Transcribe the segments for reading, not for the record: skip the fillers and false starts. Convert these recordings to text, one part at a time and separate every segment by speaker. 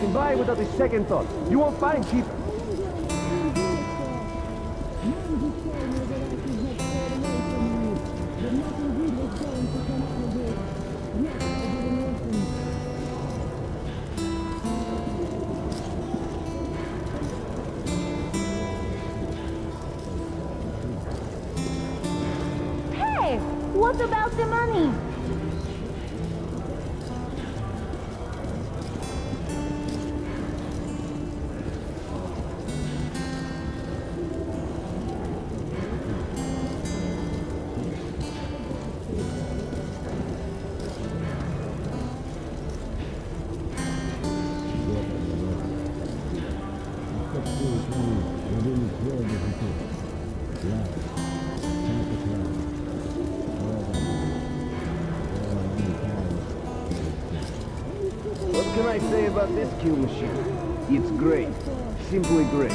Speaker 1: can buy without a second thought. You won't find cheaper.
Speaker 2: Hey, what about the money?
Speaker 1: What can I say about this kill machine? It's great. Simply great.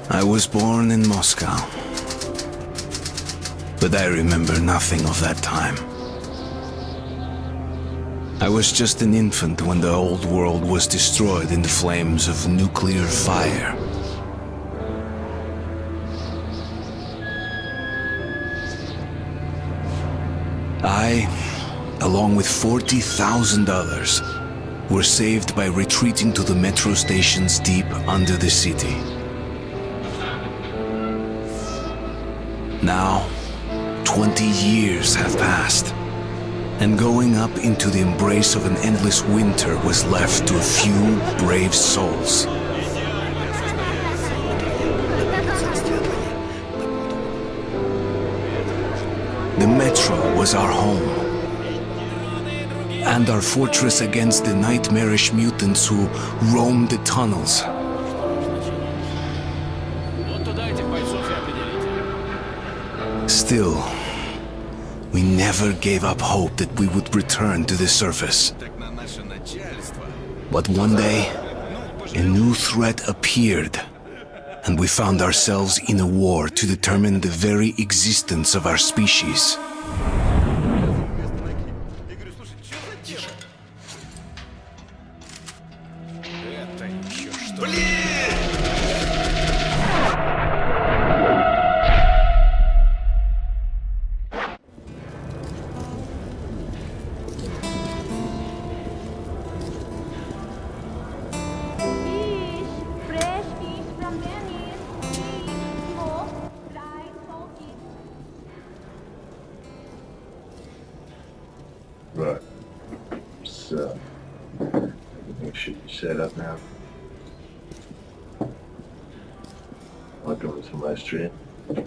Speaker 3: I was born in Moscow, but I remember nothing of that time. I was just an infant when the old world was destroyed in the flames of nuclear fire. I, along with 40,000 others, were saved by retreating to the metro stations deep under the city. Now, 20 years have passed, and going up into the embrace of an endless winter was left to a few brave souls. The metro was our home, and our fortress against the nightmarish mutants who roamed the tunnels. Still, we never gave up hope that we would return to the surface. But one day, a new threat appeared, and we found ourselves in a war to determine the very existence of our species.
Speaker 4: Right. So, everything should be set up now. Welcome to my stream. I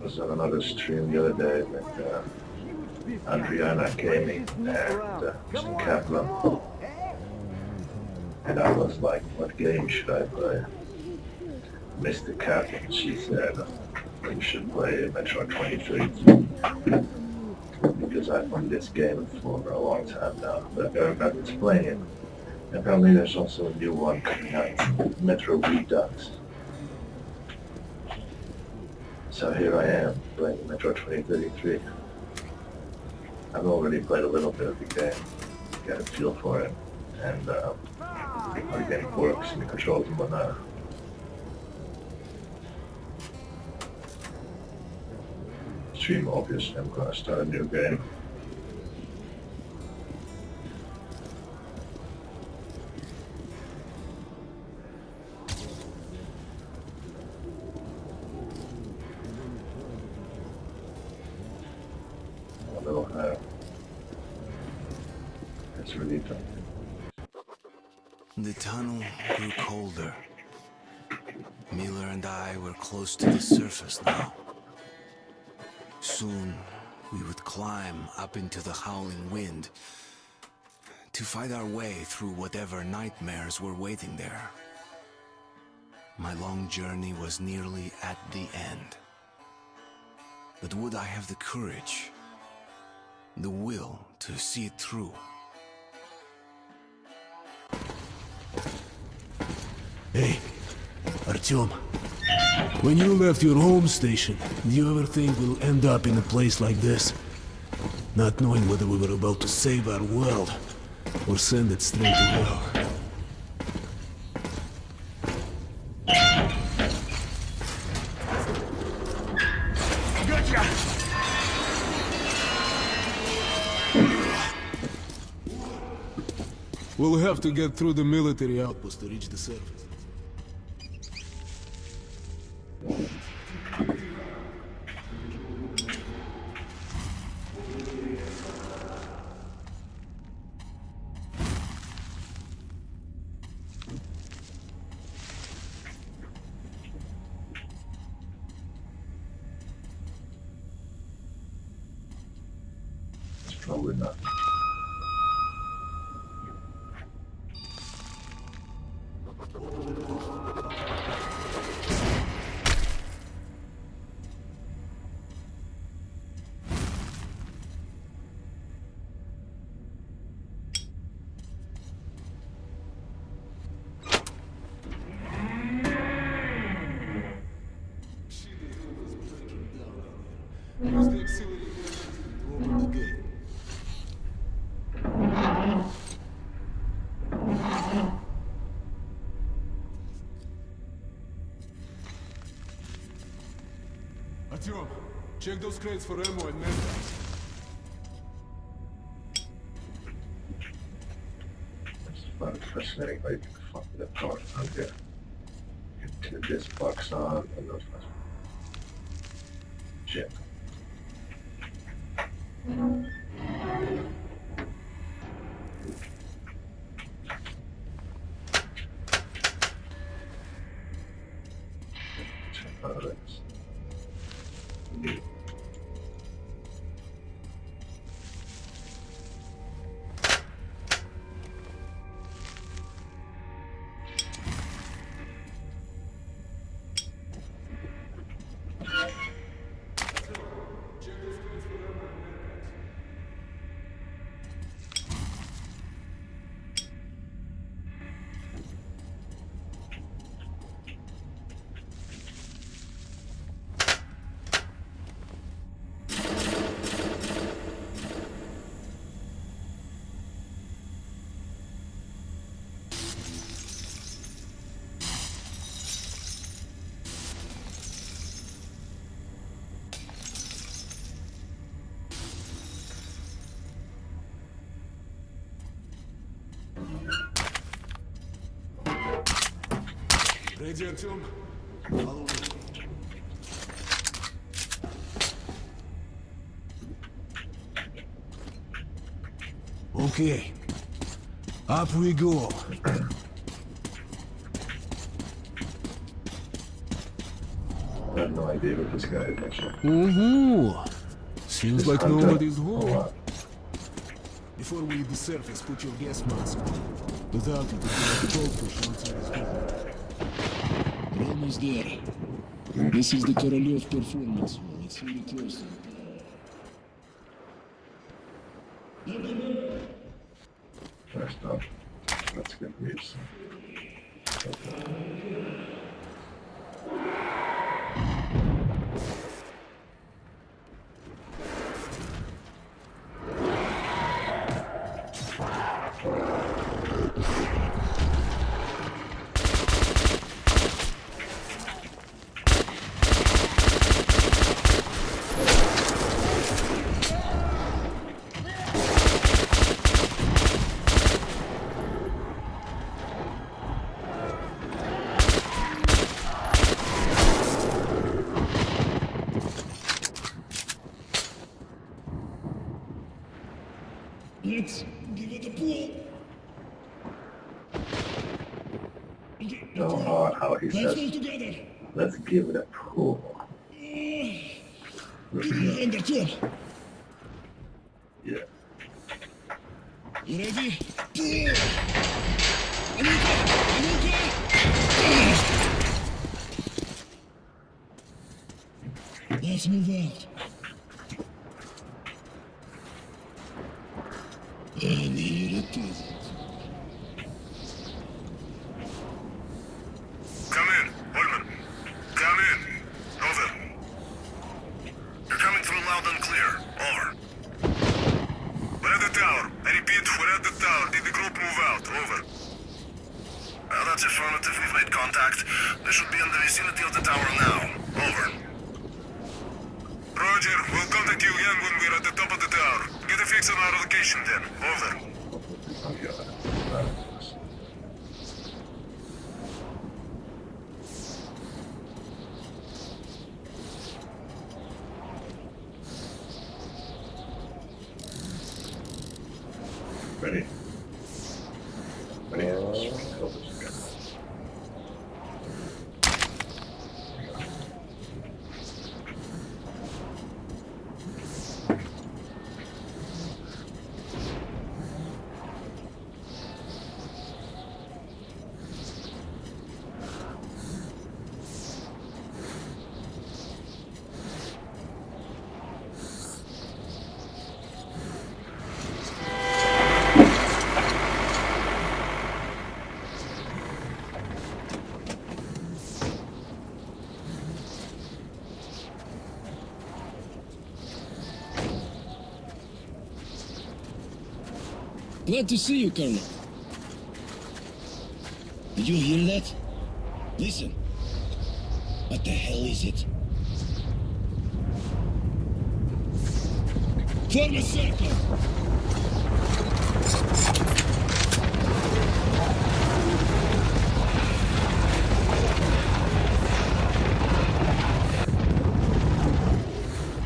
Speaker 4: was on another stream the other day with Adriana Gaming and some Kaplan. And I was like, what game should I play? Mr. Kaplan, she said, you should play Metro 2033. Because I've played this game for a long time now, but I've never gotten to play it. Apparently there's also a new one coming out, Metro Redux. So here I am, playing Metro 2033. I've already played a little bit of the game, got a feel for it, and how the game works and the controls and whatnot. Stream, obviously, I'm going to start a new game. A little higher. It's really tough.
Speaker 3: The tunnel grew colder. Miller and I were close to the surface now. Soon, we would climb up into the howling wind to fight our way through whatever nightmares were waiting there. My long journey was nearly at the end. But would I have the courage, the will to see it through?
Speaker 5: Hey, Artyom. When you left your home station, do you ever think we'll end up in a place like this? Not knowing whether we were about to save our world, or send it straight to hell. We'll have to get through the military outpost to reach the surface.
Speaker 4: It's probably not.
Speaker 5: Use the auxiliary to open the gate. Artyom, check those crates for ammo and medpacks.
Speaker 4: It's fun, fascinating how you can fuck with that part out there. Get to this box on and those shit. That's
Speaker 5: Ready, Artyom? Follow me. Okay. Up we go.
Speaker 4: I have no idea what this guy is actually.
Speaker 5: Mm-hmm. Seems like
Speaker 4: Hunter.
Speaker 5: nobody's
Speaker 4: Oh,
Speaker 5: home.
Speaker 4: wow.
Speaker 5: Before we leave the surface, put your gas mask on. Without it, it's like a goldfish outside his head.
Speaker 6: We're almost there. This is the Korolev Performance Hall. It's really close to
Speaker 4: First off, let's get this.
Speaker 6: Let's give it a pull. Okay,
Speaker 4: No, how he
Speaker 6: let's
Speaker 4: says,
Speaker 6: move together.
Speaker 4: let's give it a pull.
Speaker 6: Give me a hand, Artyom.
Speaker 4: Yeah.
Speaker 6: You ready? Pull! Anuka! Anuka! Let's move out. And here it is.
Speaker 7: we're at the tower. Did the group move out? Over. Well, that's affirmative. We've made contact. They should be in the vicinity of the tower now. Over. Roger. We'll contact you again when we're at the top of the tower. Get a fix on our location then. Over.
Speaker 4: Ready? Ready?
Speaker 6: Glad to see you, Colonel. Did you hear that? Listen. What the hell is it? Form a circle!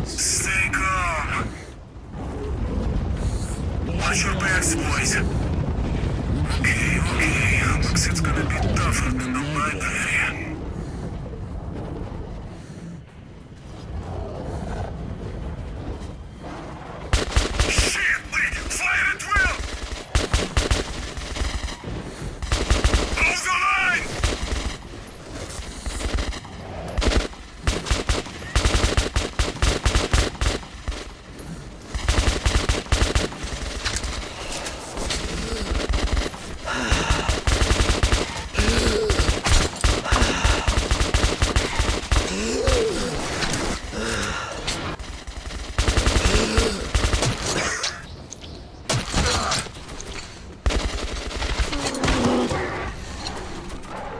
Speaker 7: Stay calm. Watch your backs, boys. Okay. Looks it's gonna be tougher than the library. Shit, Lee! Fire at will! Hold the line!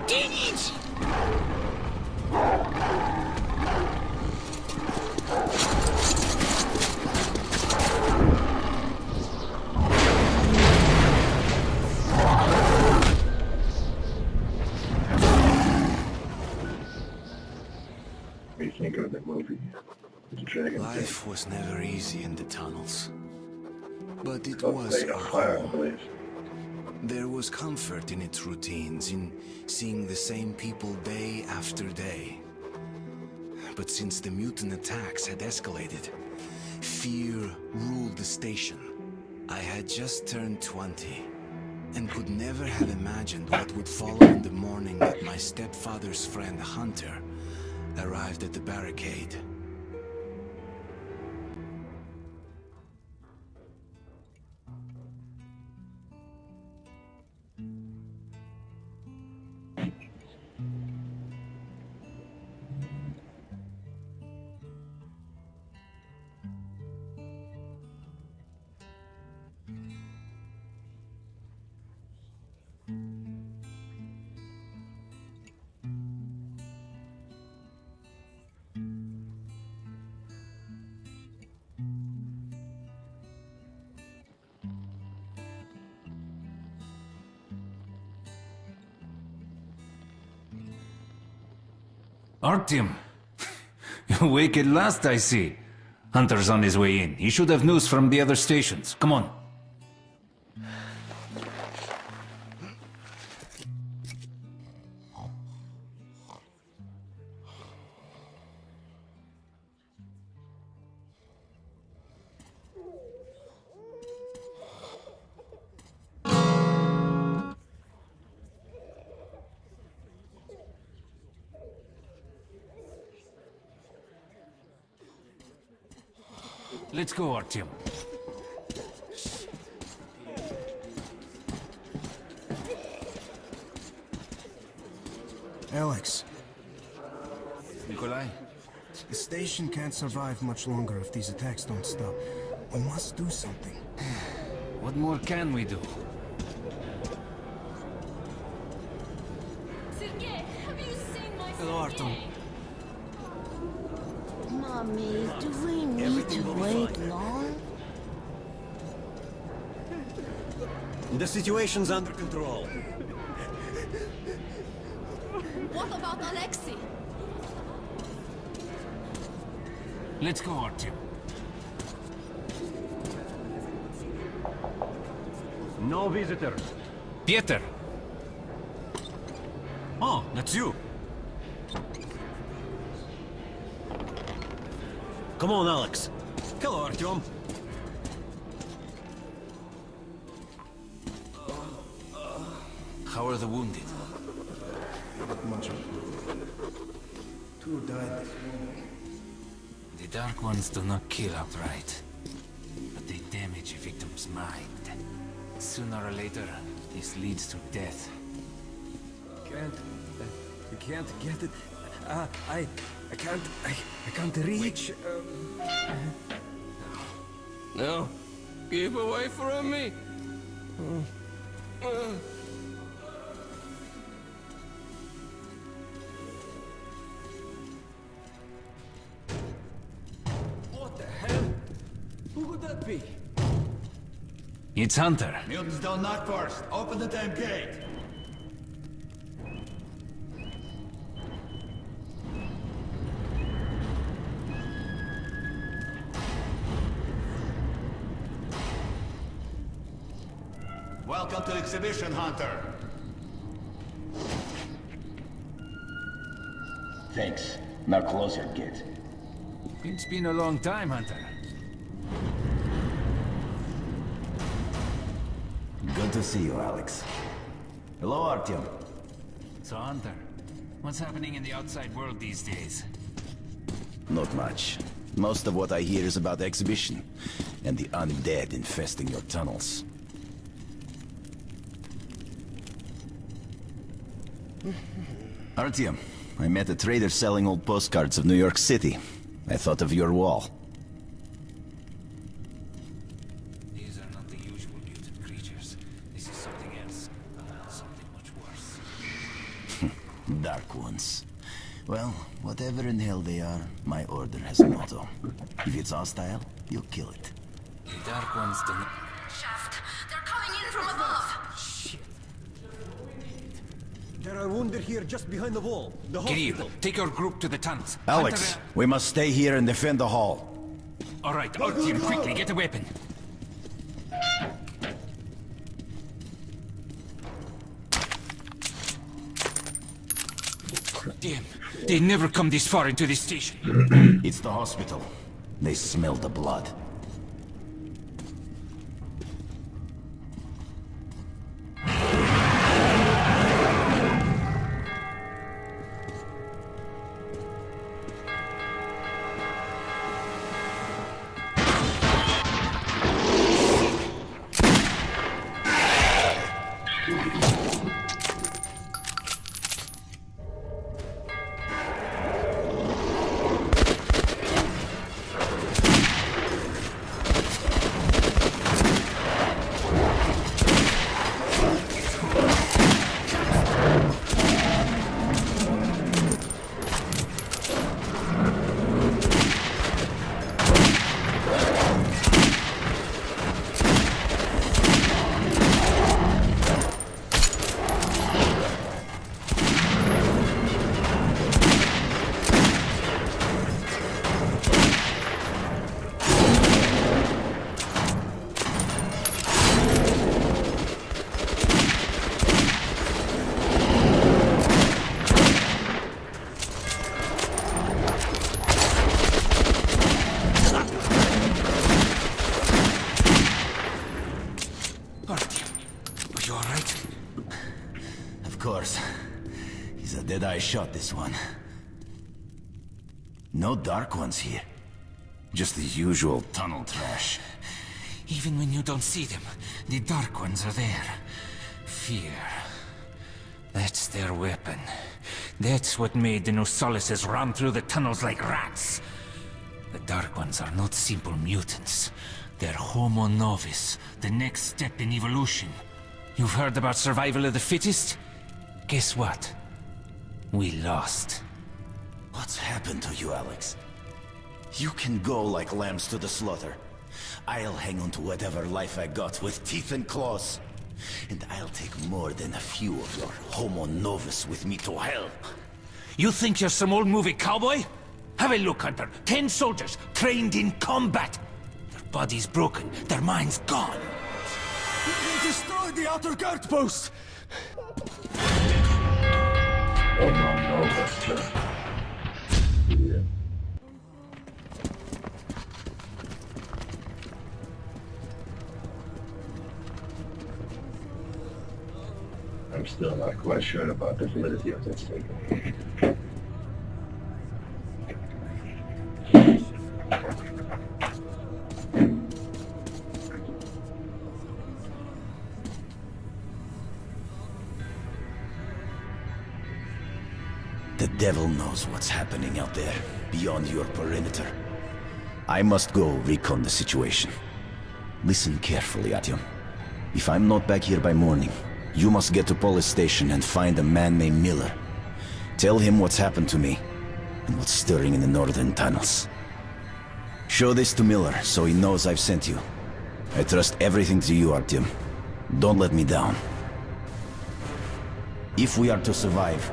Speaker 6: Dang it!
Speaker 4: What do you think of the movie? The Dragon
Speaker 3: Life was never easy in the tunnels. But it
Speaker 4: Thing.
Speaker 3: was
Speaker 4: Playing
Speaker 3: our
Speaker 4: on fire, I
Speaker 3: home.
Speaker 4: believe.
Speaker 3: There was comfort in its routines, in seeing the same people day after day. But since the mutant attacks had escalated, fear ruled the station. I had just turned 20, and could never have imagined what would follow in the morning that my stepfather's friend Hunter arrived at the barricade.
Speaker 8: Artyom! Awake at last, I see. Hunter's on his way in. He should have news from the other stations. Come on. Let's go, Artyom.
Speaker 9: Alex,
Speaker 8: Nikolai?
Speaker 9: the station can't survive much longer if these attacks don't stop. We must do something.
Speaker 8: What more can we do?
Speaker 10: Sergei, have you seen my
Speaker 9: Hello, Artem.
Speaker 2: Mommy, do we need to wait long?
Speaker 9: The situation's under control.
Speaker 10: What about Alexei?
Speaker 8: Let's go, Artyom.
Speaker 1: No visitors.
Speaker 8: Pieter!
Speaker 9: Oh, that's you. Come on, Alex. Hello, Artyom.
Speaker 8: How are the wounded?
Speaker 9: Much. Two died this morning.
Speaker 8: The Dark Ones do not kill outright, but they damage a victim's mind. Sooner or later, this leads to death.
Speaker 9: I can't get it. I can't reach.
Speaker 11: No, keep away from me.
Speaker 9: What the hell? Who would that be?
Speaker 8: It's Hunter.
Speaker 12: Mutants don't knock first. Open the damn gate. Welcome to the exhibition, Hunter.
Speaker 13: Thanks. Now closer, kid.
Speaker 8: It's been a long time, Hunter.
Speaker 13: Good to see you, Alex. Hello, Artyom.
Speaker 8: So, Hunter, what's happening in the outside world these days?
Speaker 13: Not much. Most of what I hear is about the exhibition and the undead infesting your tunnels. Artyom, I met a trader selling old postcards of New York City. I thought of your wall.
Speaker 8: These are not the usual mutant creatures. This is something else. Something much worse.
Speaker 13: Dark ones. Well, whatever in hell they are, my order has a motto. If it's hostile, you'll kill it.
Speaker 8: The Dark Ones do not...
Speaker 10: Shaft, they're coming in from above.
Speaker 9: There are wounded here just behind the wall. The
Speaker 8: Kirill,
Speaker 9: hospital.
Speaker 8: take your group to the tunnels.
Speaker 13: Alex,
Speaker 8: Hunter,
Speaker 13: we must stay here and defend the hall.
Speaker 8: all right, Artyom, quickly, get a weapon. Damn, they never come this far into this station.
Speaker 13: It's the hospital. They smell the blood. I shot this one. No Dark Ones here. Just the usual tunnel trash.
Speaker 8: Even when you don't see them, the Dark Ones are there. Fear. That's their weapon. That's what made the Nosalises run through the tunnels like rats. The Dark Ones are not simple mutants. They're Homo Novus, the next step in evolution. You've heard about survival of the fittest? Guess what? We lost.
Speaker 13: What's happened to you, Alex? You can go like lambs to the slaughter. I'll hang on to whatever life I got with teeth and claws. And I'll take more than a few of your Homo Novus with me to hell.
Speaker 8: You think you're some old movie cowboy? Have a look, Hunter. 10 soldiers, trained in combat. Their bodies broken, their minds gone.
Speaker 9: They destroyed the outer guard post!
Speaker 4: Oh no, that's yeah. I'm still not quite sure about the validity of this thing.
Speaker 13: The devil knows what's happening out there, beyond your perimeter. I must go recon the situation. Listen carefully, Artyom. If I'm not back here by morning, you must get to police station and find a man named Miller. Tell him what's happened to me, and what's stirring in the northern tunnels. Show this to Miller, so he knows I've sent you. I trust everything to you, Artyom. Don't let me down. If we are to survive,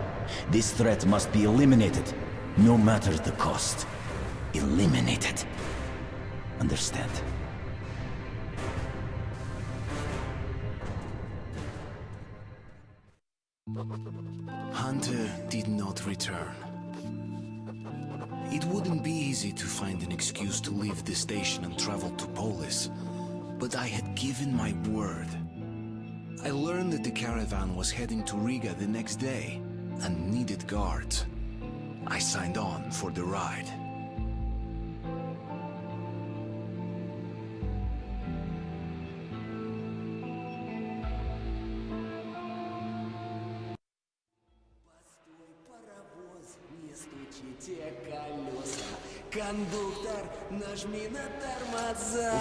Speaker 13: this threat must be eliminated, no matter the cost. Eliminated. Understand?
Speaker 3: Hunter did not return. It wouldn't be easy to find an excuse to leave the station and travel to Polis, but I had given my word. I learned that the caravan was heading to Riga the next day and needed guards. I signed on for the ride.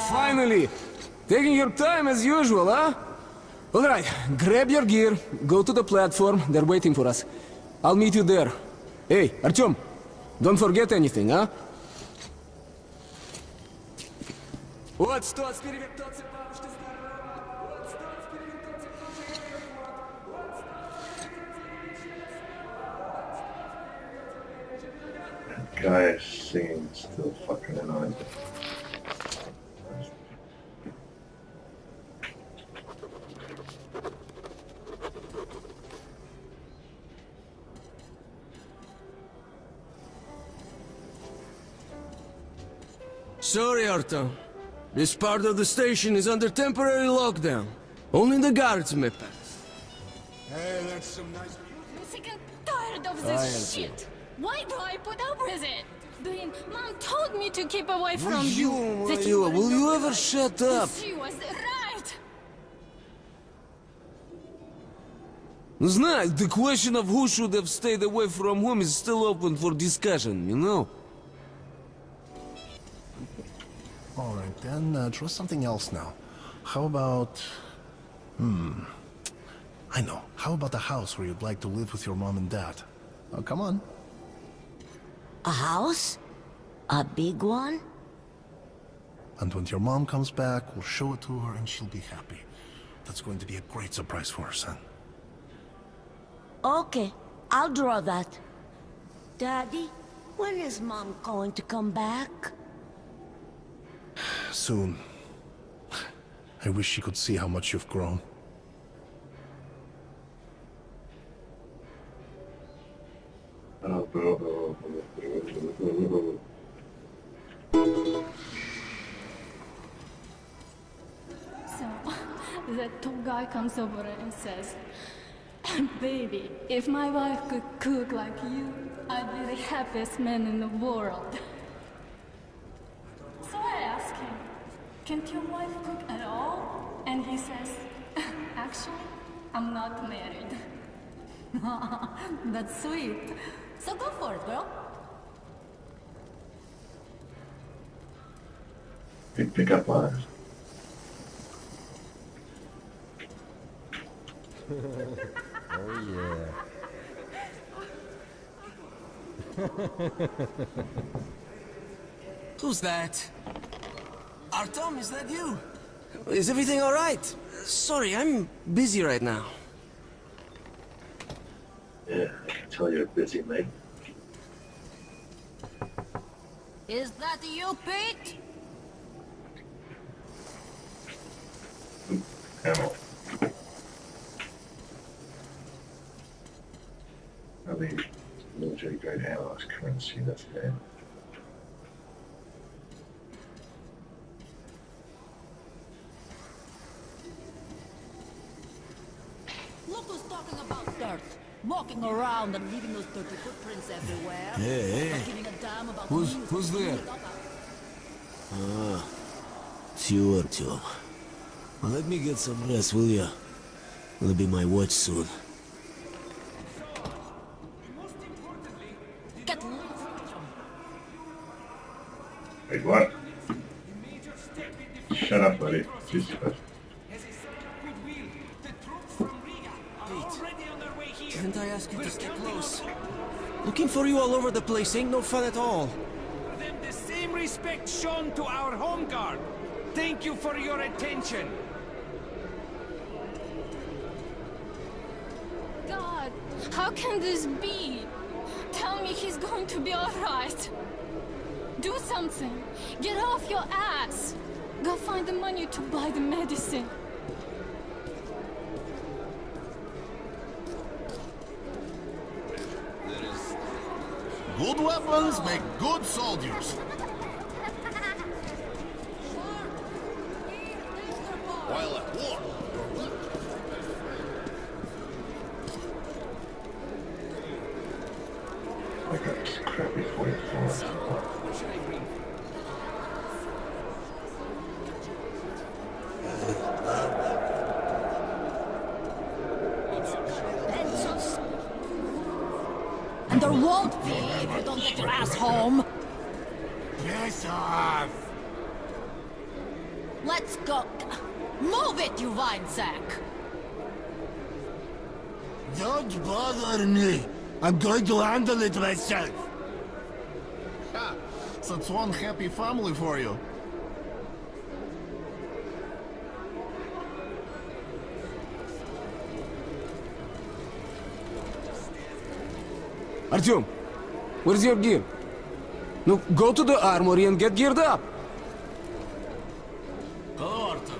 Speaker 9: Finally! Taking your time as usual, huh? Alright, grab your gear, go to the platform, they're waiting for us. I'll meet you there. Hey, Artyom, don't forget anything, huh?
Speaker 4: Guy is singing still fucking annoying.
Speaker 11: Sorry, Artyom. This part of the station is under temporary lockdown. Only the guards may pass.
Speaker 12: Hey, that's some nice...
Speaker 10: I'm sick and tired of this shit. Why do I put up with it? Blin, Mom told me to keep away from you. That you
Speaker 11: will you
Speaker 10: were
Speaker 11: ever
Speaker 10: right.
Speaker 11: shut up?
Speaker 10: She was right.
Speaker 11: Знаешь, the question of who should have stayed away from whom is still open for discussion, you know?
Speaker 14: Alright then, try something else now. How about... I know. How about a house where you'd like to live with your mom and dad? Oh, come on.
Speaker 2: A house? A big one?
Speaker 14: And when your mom comes back, we'll show it to her and she'll be happy. That's going to be a great surprise for her, son.
Speaker 2: Okay, I'll draw that. Daddy, when is Mom going to come back?
Speaker 14: Soon. I wish she could see how much you've grown.
Speaker 10: So, the tall guy comes over and says, "Baby, if my wife could cook like you, I'd be the happiest man in the world." So I ask him, "Can't your wife cook at all?" And he says, "Actually, I'm not married." That's sweet. So go for it, girl.
Speaker 4: Pick up on it.
Speaker 11: Who's that? Artem, is that you? Is everything alright? Sorry, I'm busy right now.
Speaker 4: Yeah, I can tell you're busy, mate.
Speaker 2: Is that you, Pete?
Speaker 4: Ammo. I mean, military grade ammo is currency, that's bad.
Speaker 2: Look who's talking about dirt. Walking around and leaving those dirty footprints everywhere.
Speaker 5: Hey,
Speaker 2: Not giving a damn about
Speaker 9: Who's there?
Speaker 5: It's you, Artyom. Well, let me get some rest, will ya? Will be my watch soon.
Speaker 2: Get lost.
Speaker 4: Wait, what? Shut up, buddy. Jesus Christ.
Speaker 11: Didn't I ask you to stay close? Looking for you all over the place ain't no fun at all.
Speaker 8: Them the same respect shown to our home guard. Thank you for your attention.
Speaker 10: God, how can this be? Tell me he's going to be alright. Do something. Get off your ass. Go find the money to buy the medicine.
Speaker 12: Good weapons make good soldiers. While at war.
Speaker 4: I got this crappy 44.
Speaker 2: And there won't be if you don't get your ass home.
Speaker 12: Piss off!
Speaker 2: Let's go. Move it, you wine sack.
Speaker 12: Don't bother me. I'm going to handle it myself. Ha! That's one happy family for you.
Speaker 9: Artyom, where's your gear? No, go to the armory and get geared up.
Speaker 11: Hello, Artem.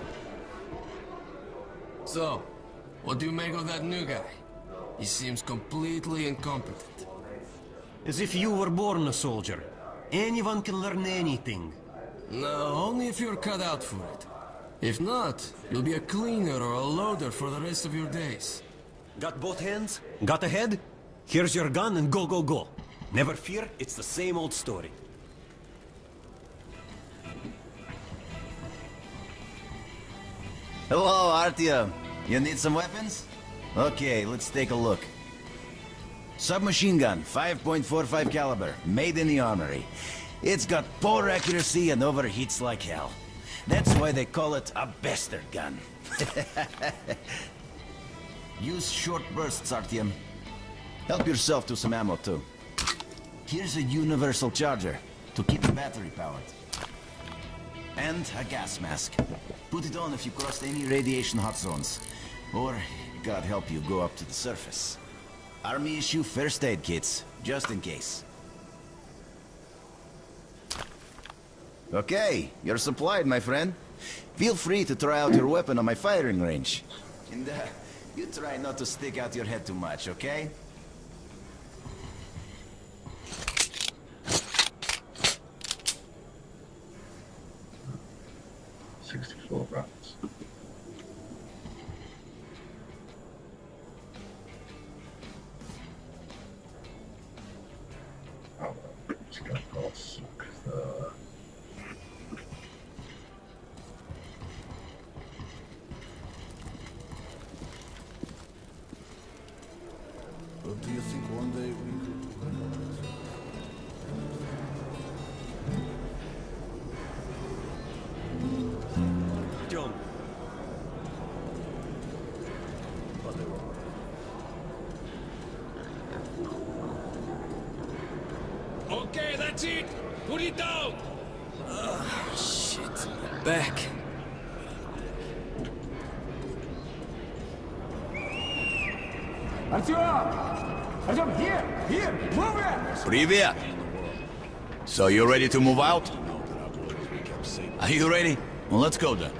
Speaker 11: So, what do you make of that new guy? He seems completely incompetent.
Speaker 15: As if you were born a soldier. Anyone can learn anything.
Speaker 11: No, only if you're cut out for it. If not, you'll be a cleaner or a loader for the rest of your days.
Speaker 15: Got both hands? Got a head? Here's your gun and go, go, go. Never fear, it's the same old story.
Speaker 13: Hello, Artyom. You need some weapons? Okay, let's take a look. Submachine gun, 5.45 caliber, made in the armory. It's got poor accuracy and overheats like hell. That's why they call it a bastard gun. Use short bursts, Artyom. Help yourself to some ammo, too. Here's a universal charger to keep the battery powered. And a gas mask. Put it on if you crossed any radiation hot zones. Or, God help you, go up to the surface. Army issue first aid kits, just in case. Okay, you're supplied, my friend. Feel free to try out your weapon on my firing range. And you try not to stick out your head too much, okay?
Speaker 4: Rounds. Oh, it's gonna all suck.
Speaker 14: But do you think one day we could...
Speaker 15: John.
Speaker 8: Okay, that's it! Put it down!
Speaker 11: Shit. Back.
Speaker 9: Artyom, here, move it!
Speaker 13: Привет! So you ready to move out? Are you ready? Well, let's go then.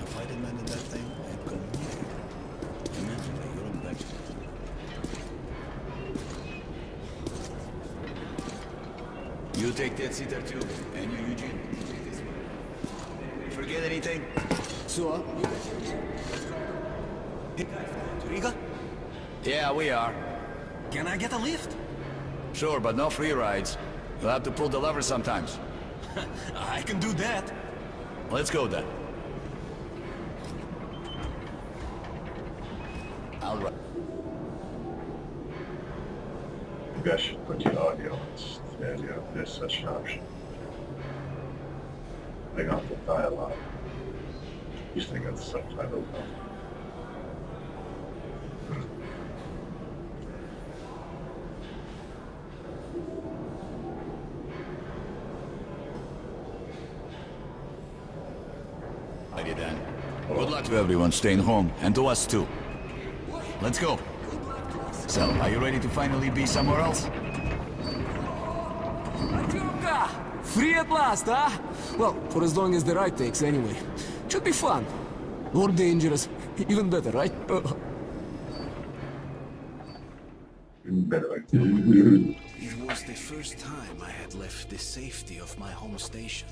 Speaker 13: You take that seat too, and you, Eugene, take this one. Forget anything?
Speaker 11: So, to Riga?
Speaker 13: Yeah, we are.
Speaker 15: Can I get a lift?
Speaker 13: Sure, but no free rides. You'll have to pull the lever sometimes.
Speaker 15: I can do that.
Speaker 13: Let's go then. All right.
Speaker 4: Maybe I should put the audio instead. Yeah, there's such an option. I got the dialogue. Usually got the subtitles on.
Speaker 13: Alrighty then. Good luck to everyone staying home, and to us too. Let's go. So, are you ready to finally be somewhere else?
Speaker 9: Artyomka! Free at last, huh? Well, for as long as the ride takes, anyway. Should be fun. Or dangerous. Even better, right?
Speaker 4: Better.
Speaker 3: It was the first time I had left the safety of my home station.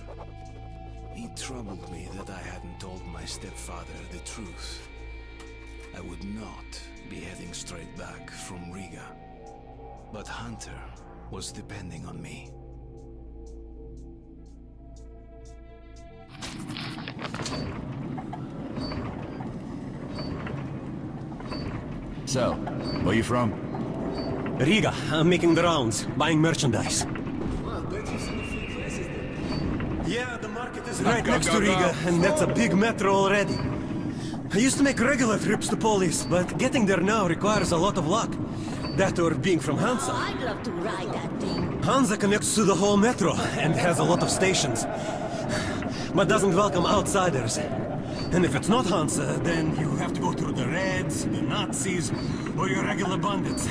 Speaker 3: It troubled me that I hadn't told my stepfather the truth. I would not be heading straight back from Riga. But Hunter was depending on me.
Speaker 13: So, where you from?
Speaker 15: Riga, I'm making the rounds, buying merchandise.
Speaker 9: Well, bet you've seen a few places then.
Speaker 15: Yeah, the market is right next to Riga, and that's a big metro already. I used to make regular trips to Polis, but getting there now requires a lot of luck. That or being from Hansa.
Speaker 2: Oh, I'd love to ride that thing.
Speaker 15: Hansa connects to the whole metro and has a lot of stations, but doesn't welcome outsiders. And if it's not Hansa, then you have to go through the Reds, the Nazis, or your regular bandits.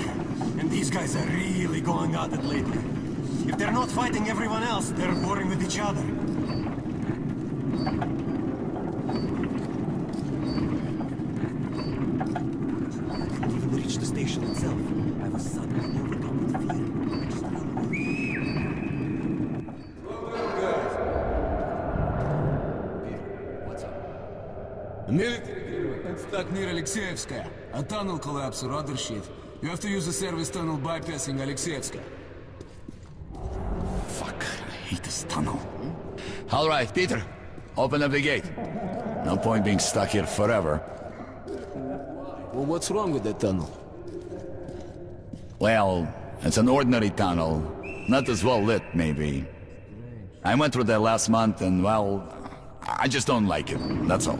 Speaker 15: And these guys are really going at it lately. If they're not fighting everyone else, they're warring with each other. I didn't even reach the station itself. I was suddenly overcome with
Speaker 9: The military gear got stuck near Alexeyevskaya. A tunnel collapse or other shit. You have to use a service tunnel bypassing Alexeyevskaya.
Speaker 13: Fuck, I hate this tunnel. All right, Peter, open up the gate. No point being stuck here forever.
Speaker 9: Well, what's wrong with that tunnel?
Speaker 13: Well, it's an ordinary tunnel. Not as well lit, maybe. I went through that last month and, well, I just don't like it, that's all.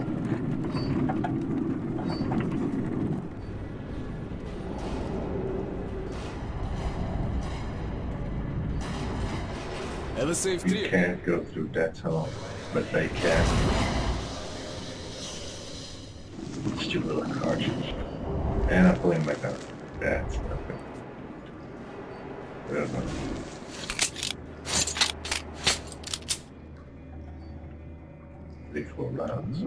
Speaker 9: Have a safe
Speaker 4: You
Speaker 9: trip.
Speaker 4: can't go through that tunnel, but they can. Stupid little cartridge. And I'm pulling my gun. That's nothing. I don't know. Before rounds.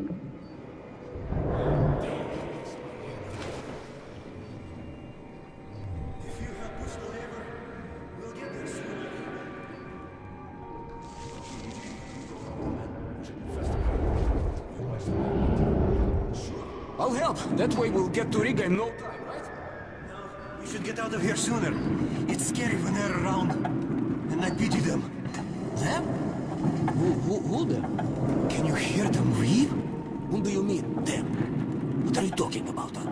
Speaker 9: I'll help. That way we'll get to Riga in no time, right?
Speaker 15: We should get out of here sooner. It's scary when they're around. And I pity them.
Speaker 9: Them? Who them?
Speaker 15: Can you hear them weep?
Speaker 9: Who do you mean, them? What are you talking about, huh?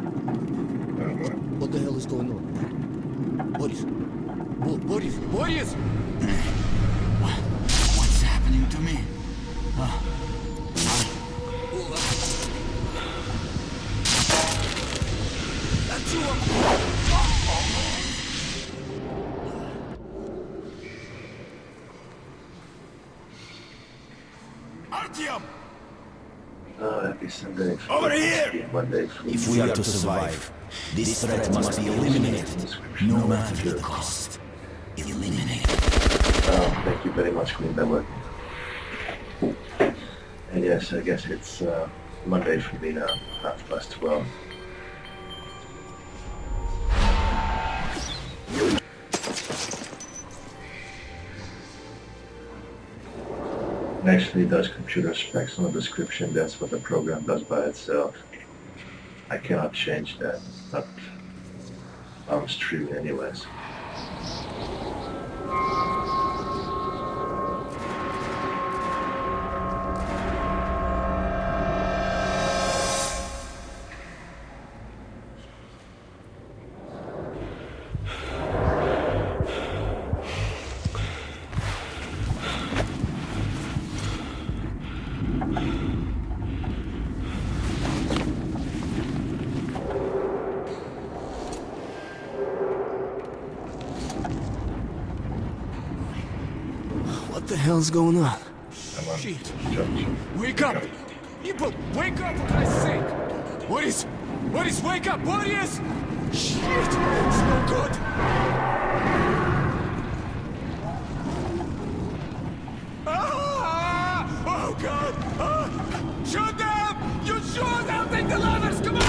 Speaker 9: What the hell is going on? Boris? Boris? Boris!
Speaker 13: What's happening to me?
Speaker 12: Artyom!
Speaker 4: Oh, that'd be Sunday.
Speaker 12: Over here!
Speaker 4: Monday.
Speaker 13: If we are to survive, this threat must be eliminated, no matter the cost. Eliminated.
Speaker 4: Thank you very much, Queen Bella. And yes, I guess it's Monday for me now, 12:30. Actually, does computer specs on the description, that's what the program does by itself. I cannot change that, but I'm streaming anyways.
Speaker 9: What the hell's going on?
Speaker 12: Shit!
Speaker 9: Wake up! People, wake up for Christ's sake! What is, wake up, warriors! Shit! It's no good! Ah! Oh God! Ah! Shoot them! You shoot! I'll take the ladders! Come on!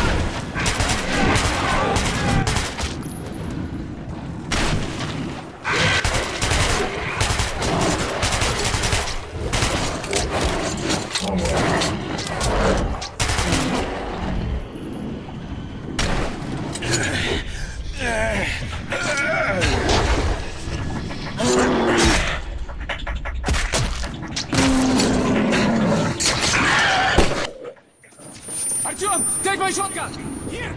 Speaker 9: Artyom, take my shotgun! Here!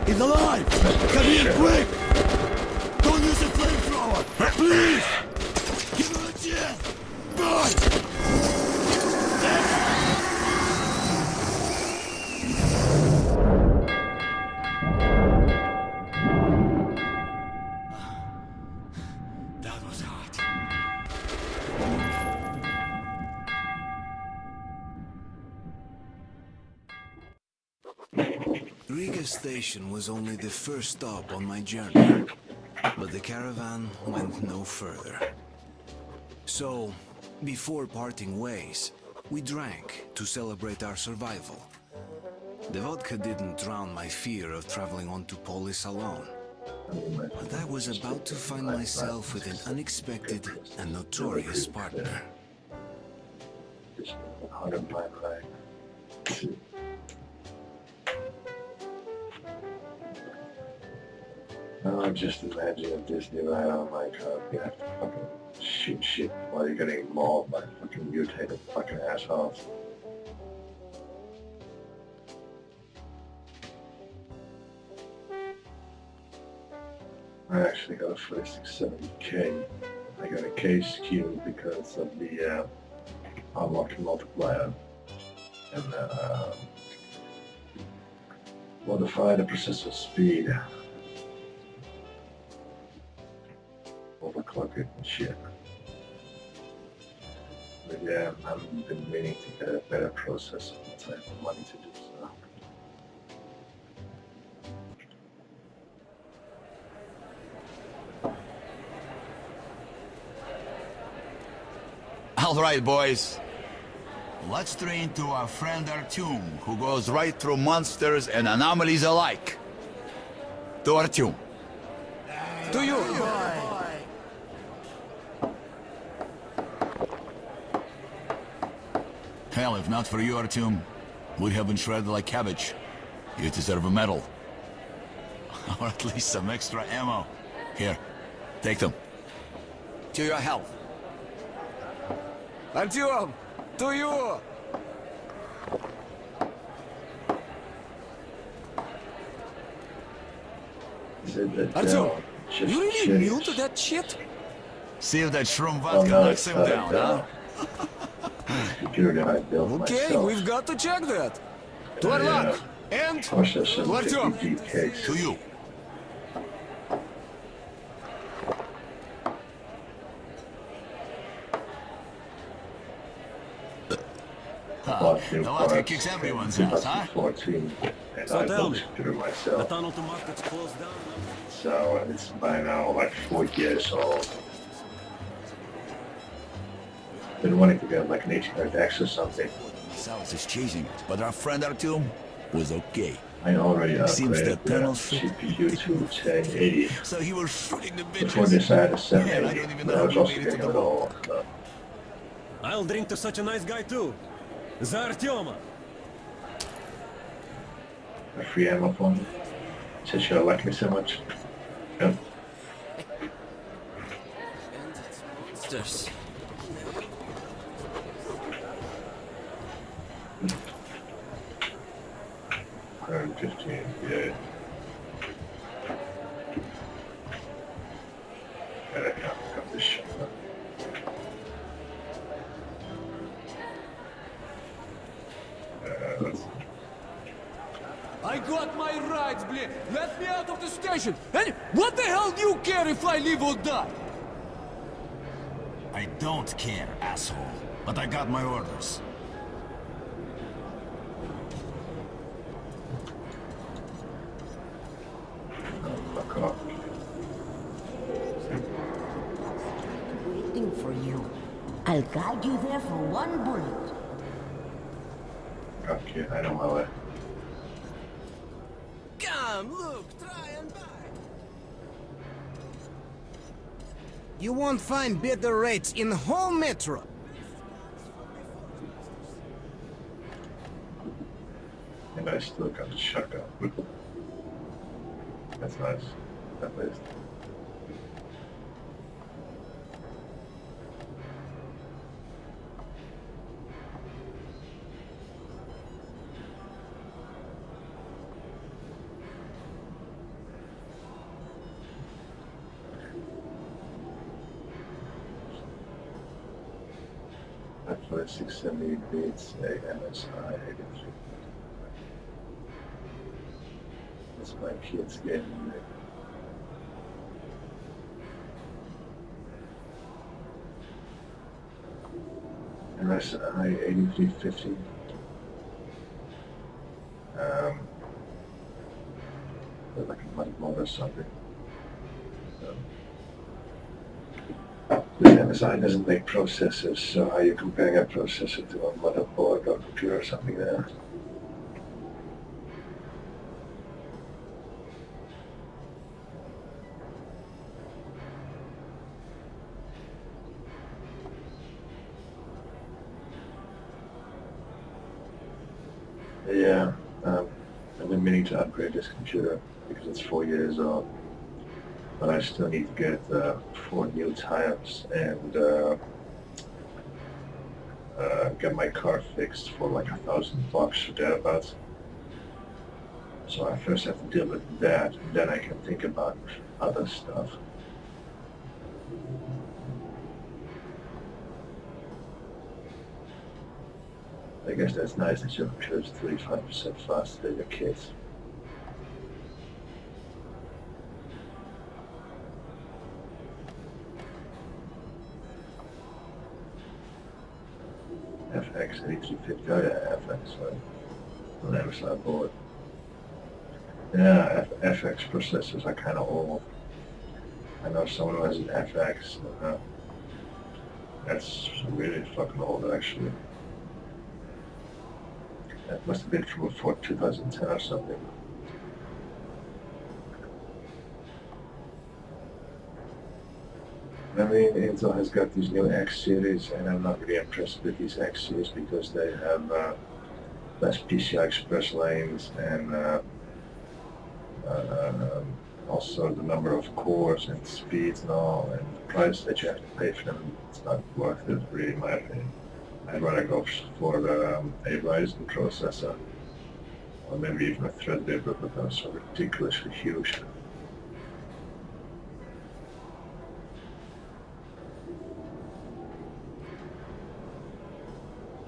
Speaker 12: He's alive! Come here, quick! Don't use a flamethrower! Please! Give him a chance! Run!
Speaker 9: That was hot.
Speaker 3: Riga Station was only the first stop on my journey, but the caravan went no further. So, before parting ways, we drank to celebrate our survival. The vodka didn't drown my fear of traveling on to Polis alone, but I was about to find myself with an unexpected and notorious partner.
Speaker 4: Just 100 my flag. Oh, just imagine a Disney ride on my car. You have to fucking shoot shit while you're getting mauled by fucking mutated fucking assholes. I actually got a 4670K. I got a K SKU because of the unlocked multiplier. And modify the processor speed. Overclock it and shit. But yeah, I've been meaning to get a better processor, but I have the money to do so.
Speaker 12: All right, boys. Let's train to our friend Artyom, who goes right through monsters and anomalies alike. To Artyom.
Speaker 9: To you.
Speaker 12: Hell, if not for you, Artyom, we'd have been shredded like cabbage. You deserve a medal. Or at least some extra ammo. Here, take them. To your health.
Speaker 9: Artyom, to you. Artyom, you really new to that shit?
Speaker 12: See if that shroom vodka knocks him down, huh?
Speaker 9: Okay, we've got to check that. To our luck. And to Artyom.
Speaker 12: To you. The vodka kicks everyone's ass, huh?
Speaker 15: So tell me, the tunnel to market's closed down?
Speaker 4: So it's by now like 4 years old. Been wanting to get like an 1800X or something.
Speaker 12: South is chasing us, but our friend Artyom was okay.
Speaker 4: I already
Speaker 12: Seems
Speaker 4: upgraded
Speaker 12: that
Speaker 4: the
Speaker 12: tunnel
Speaker 4: CPU to 1080.
Speaker 12: So he was shooting the bitches.
Speaker 4: Before this I had a
Speaker 12: Man, I
Speaker 4: 780,
Speaker 12: don't even
Speaker 4: but
Speaker 12: know
Speaker 4: I
Speaker 12: how
Speaker 4: was
Speaker 12: we
Speaker 4: also
Speaker 12: made it to
Speaker 4: getting
Speaker 12: the
Speaker 4: it all. So.
Speaker 15: I'll drink to such a nice guy too. За Артема!
Speaker 4: A free ammo for me. Since you like me so much. Yep.
Speaker 11: Monsters.
Speaker 4: 115, yeah. Gotta cut this shit up.
Speaker 9: I got my rights, bleh. Let me out of the station. And what the hell do you care if I live or die?
Speaker 12: I don't care, asshole. But I got my orders.
Speaker 4: Fuck off.
Speaker 2: Waiting for you. I'll guide you there for one bullet.
Speaker 4: Okay, I know my way.
Speaker 11: Come, look, try and buy.
Speaker 16: You won't find better rates in the whole metro.
Speaker 4: And I still got the shotgun. That's nice. At least. That 4670 beats a MSI 83. That's my kid's game. MSI 8350. Like a month mod or something. The MSI doesn't make processors, so how are you comparing a processor to a motherboard or computer or something there? Yeah, I've been meaning to upgrade this computer because it's 4 years old. But I still need to get 4 new tires and get my car fixed for like $1,000 or thereabouts. So I first have to deal with that, and then I can think about other stuff. I guess that's nice that your computer's 35% faster than your kids. FX 8350, oh yeah, FX, right? I never saw board. Yeah, FX processors are kind of old. I know someone who has an FX. That's really fucking old, actually. That must have been from before 2010 or something. I mean, Intel has got these new X series, and I'm not really impressed with these X series because they have less PCI Express lanes and also the number of cores and speeds and all, and the price that you have to pay for them, it's not worth it, really, in my opinion. I'd rather go for a Ryzen processor, or maybe even a Threadripper, but those are ridiculously huge.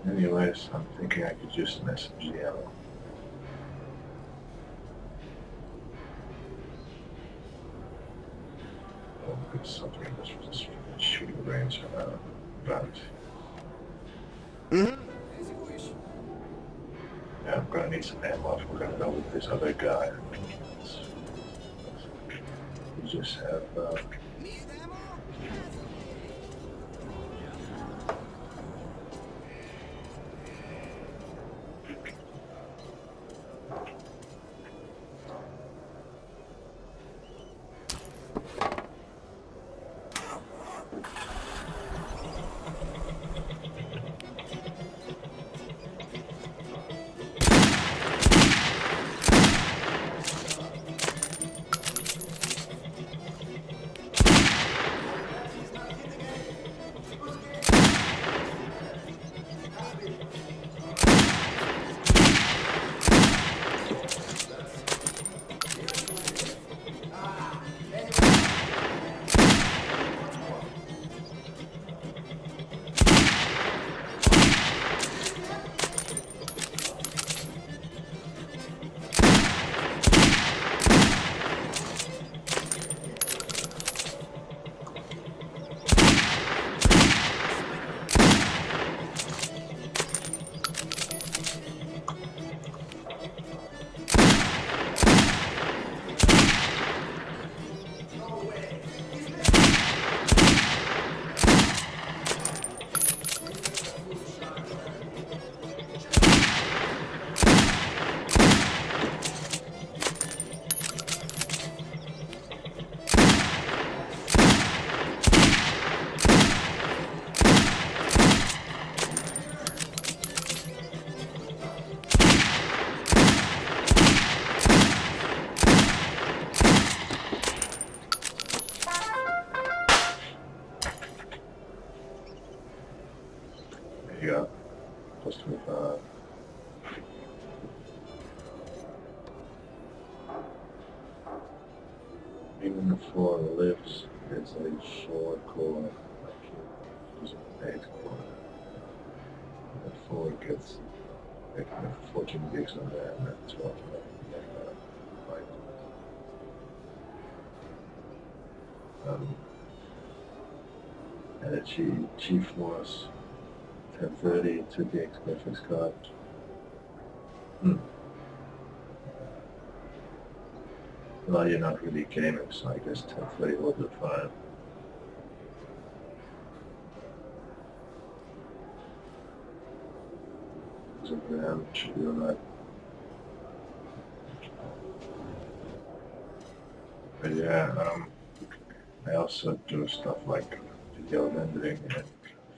Speaker 4: Anyways, I'm thinking I could use an SMG ammo. Oh, good, something in this was a shooting range round. Yeah, I'm gonna need some ammo if we're gonna go with this other guy. We just have plus 25. Even the 4 lifts, it's a 4 core. I can't use an 8 core. The 4 gets like 14 gigs on there and then 12 and a GeForce 1030, 2 gigs graphics card. Well, you're not really gaming, so I guess 1030 will do fine. Should be alright. But yeah, I also do stuff like video rendering, and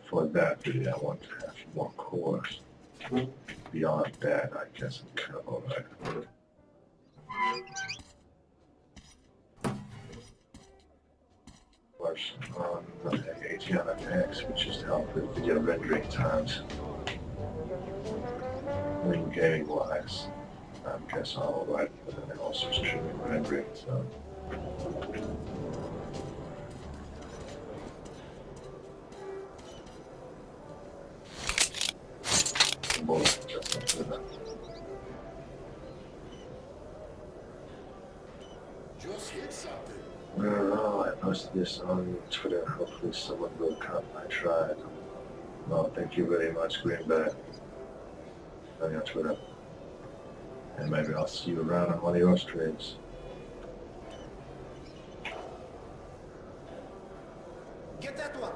Speaker 4: for that really I want to have more cores. Beyond that, I guess I'm kind of alright. On the AT100X, which is to help with video rendering times. I mean, gaming wise, I guess I'm alright, but then it also streaming rendering, so. Boy, just not good enough.
Speaker 12: Just hit something.
Speaker 4: I don't know, I posted this on Twitter, hopefully someone will come. I tried. No, thank you very much, Greenback. On your Twitter. And maybe I'll see you around on one of your streams.
Speaker 16: Get that one!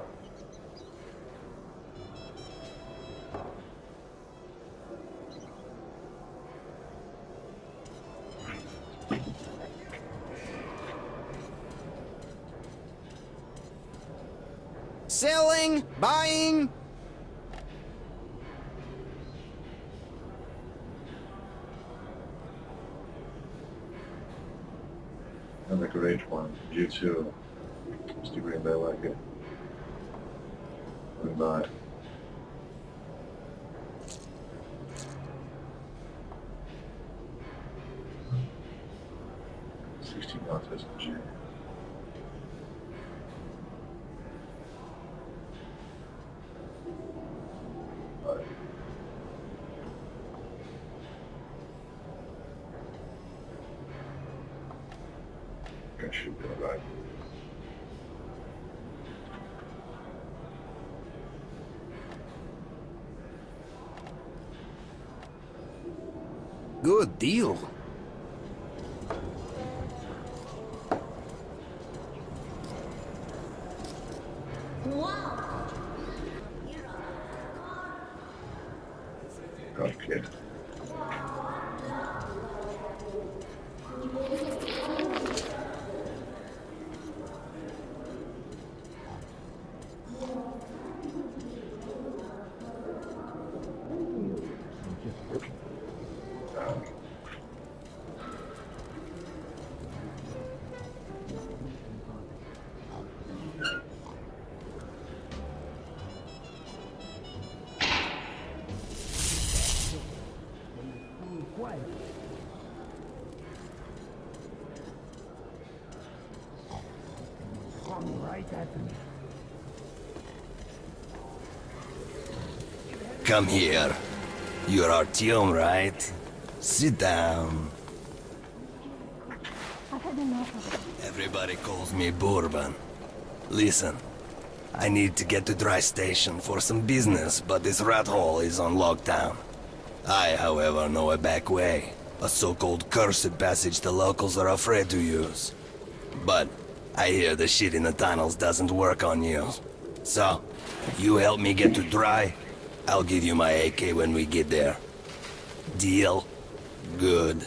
Speaker 16: Selling, buying.
Speaker 4: Another great one. You too. Mr. Greenback, like it. Goodbye. SG. I should be alright.
Speaker 16: Good deal.
Speaker 4: God, kid.
Speaker 17: Come here. You're Artyom, right? Sit down. Everybody calls me Bourbon. Listen, I need to get to Dry Station for some business, but this rat hole is on lockdown. I, however, know a back way. A so-called cursed passage the locals are afraid to use. But I hear the shit in the tunnels doesn't work on you. So, you help me get to Dry, I'll give you my AK when we get there. Deal? Good.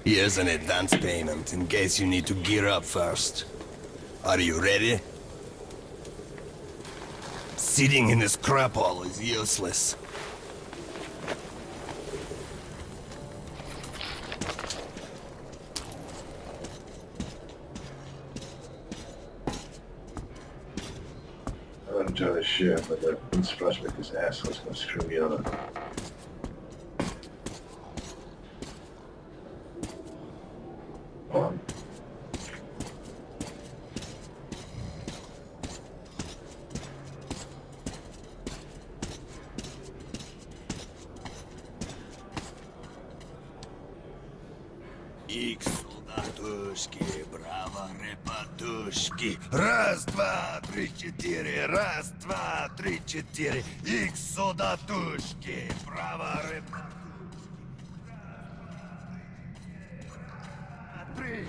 Speaker 17: Here's an advance payment in case you need to gear up first. Are you ready? Sitting in this crap hole is useless.
Speaker 4: I don't enjoy this shit, but the Prince Prospect is assholes gonna screw me over. On.
Speaker 17: Солдатушки, браво, репатушки. Раз, два, три, четыре. Раз, два, три, четыре. Икс, солдатушки, браво, репатушки. Три.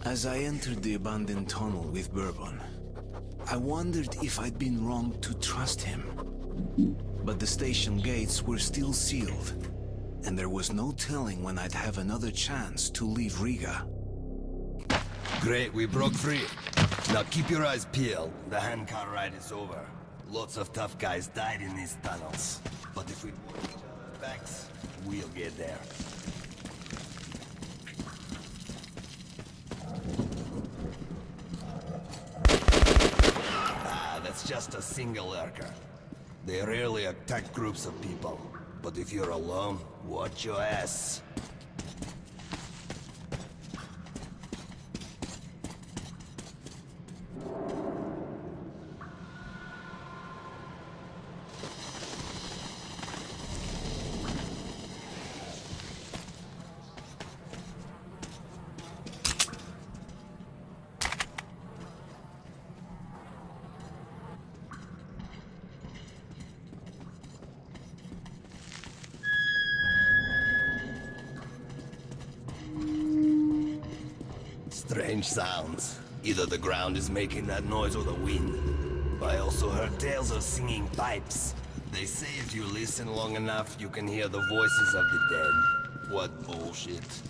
Speaker 3: As I entered the abandoned tunnel with Bourbon, I wondered if I'd been wrong to trust him. But the station gates were still sealed, and there was no telling when I'd have another chance to leave Riga.
Speaker 17: Great, we broke free. Now keep your eyes peeled. The handcar ride is over. Lots of tough guys died in these tunnels. But if we watch each other's backs, we'll get there. That's just a single lurker. They rarely attack groups of people. But if you're alone, watch your ass. Strange sounds. Either the ground is making that noise or the wind. I also heard tales of singing pipes. They say if you listen long enough, you can hear the voices of the dead. What bullshit.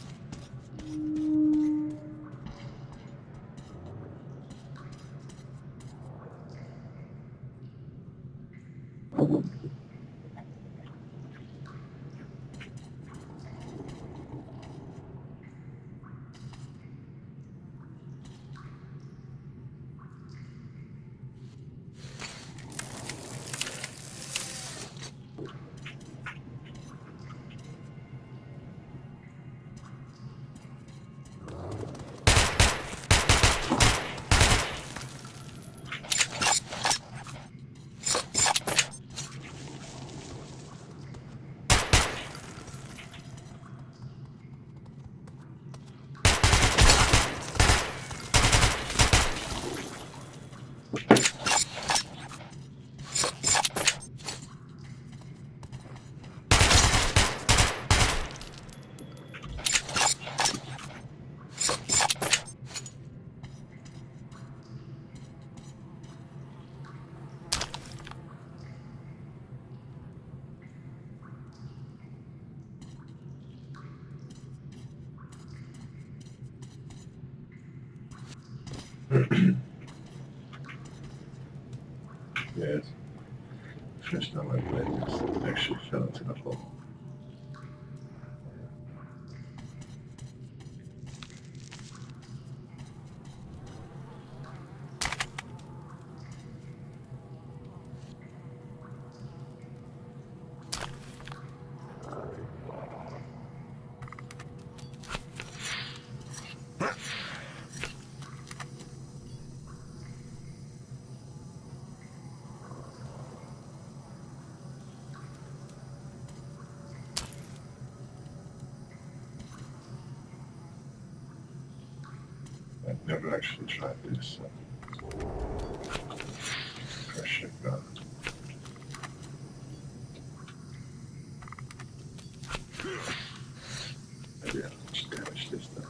Speaker 4: Yes. First time I played this, I actually fell into the hole. I've never actually tried this pressure gun. Maybe how much damage this does.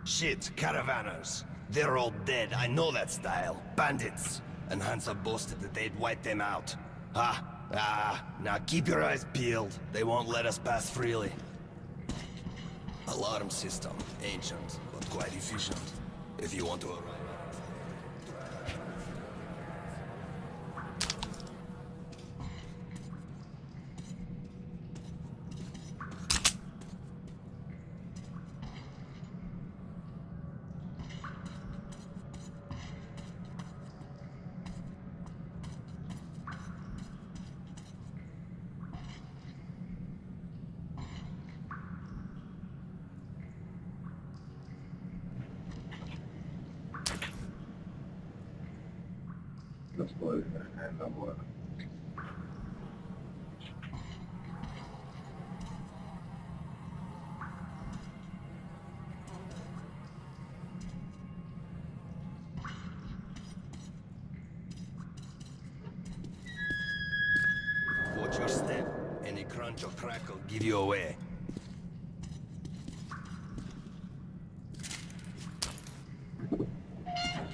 Speaker 17: Shit, caravanners. They're all dead, I know that style. Bandits. And Hansa boasted that they'd wipe them out. Now keep your eyes peeled. They won't let us pass freely. Alarm system. Ancient, but quite efficient. If you want to arrive.
Speaker 4: That's poison and I'm one.
Speaker 17: Watch your step. Any crunch or crack will give you away.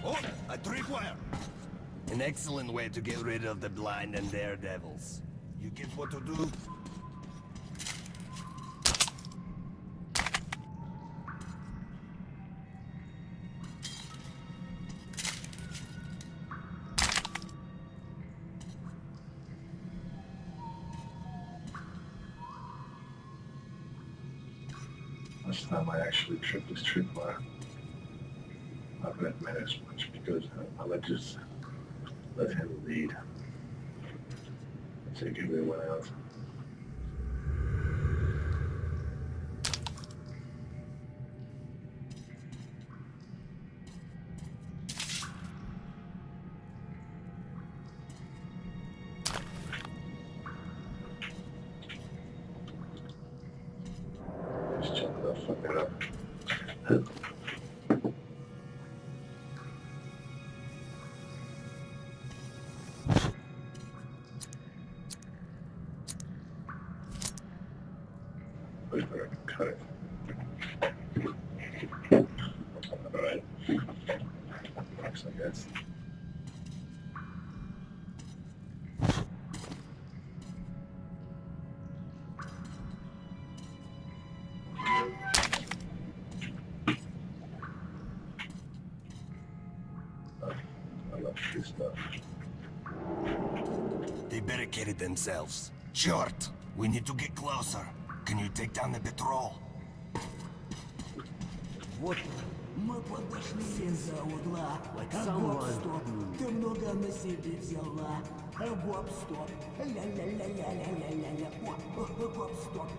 Speaker 17: Oh, a tripwire! An excellent way to get rid of the blind and daredevils. You get what to do?
Speaker 4: Last time I actually tripped this tripwire, I haven't managed much because I let him lead. Take everyone else. Just check that fucking up. Cut it. Alright. Works, I guess. I love this stuff.
Speaker 17: They barricaded themselves. Short, we need to get closer. Can you take down the patrol?
Speaker 18: Вот мы подошли из-за угла. Гоп-стоп, ты много на себе взяла. Гоп-стоп, ля-ля-ля-ля-ля-ля-ля-ля. Гоп-стоп.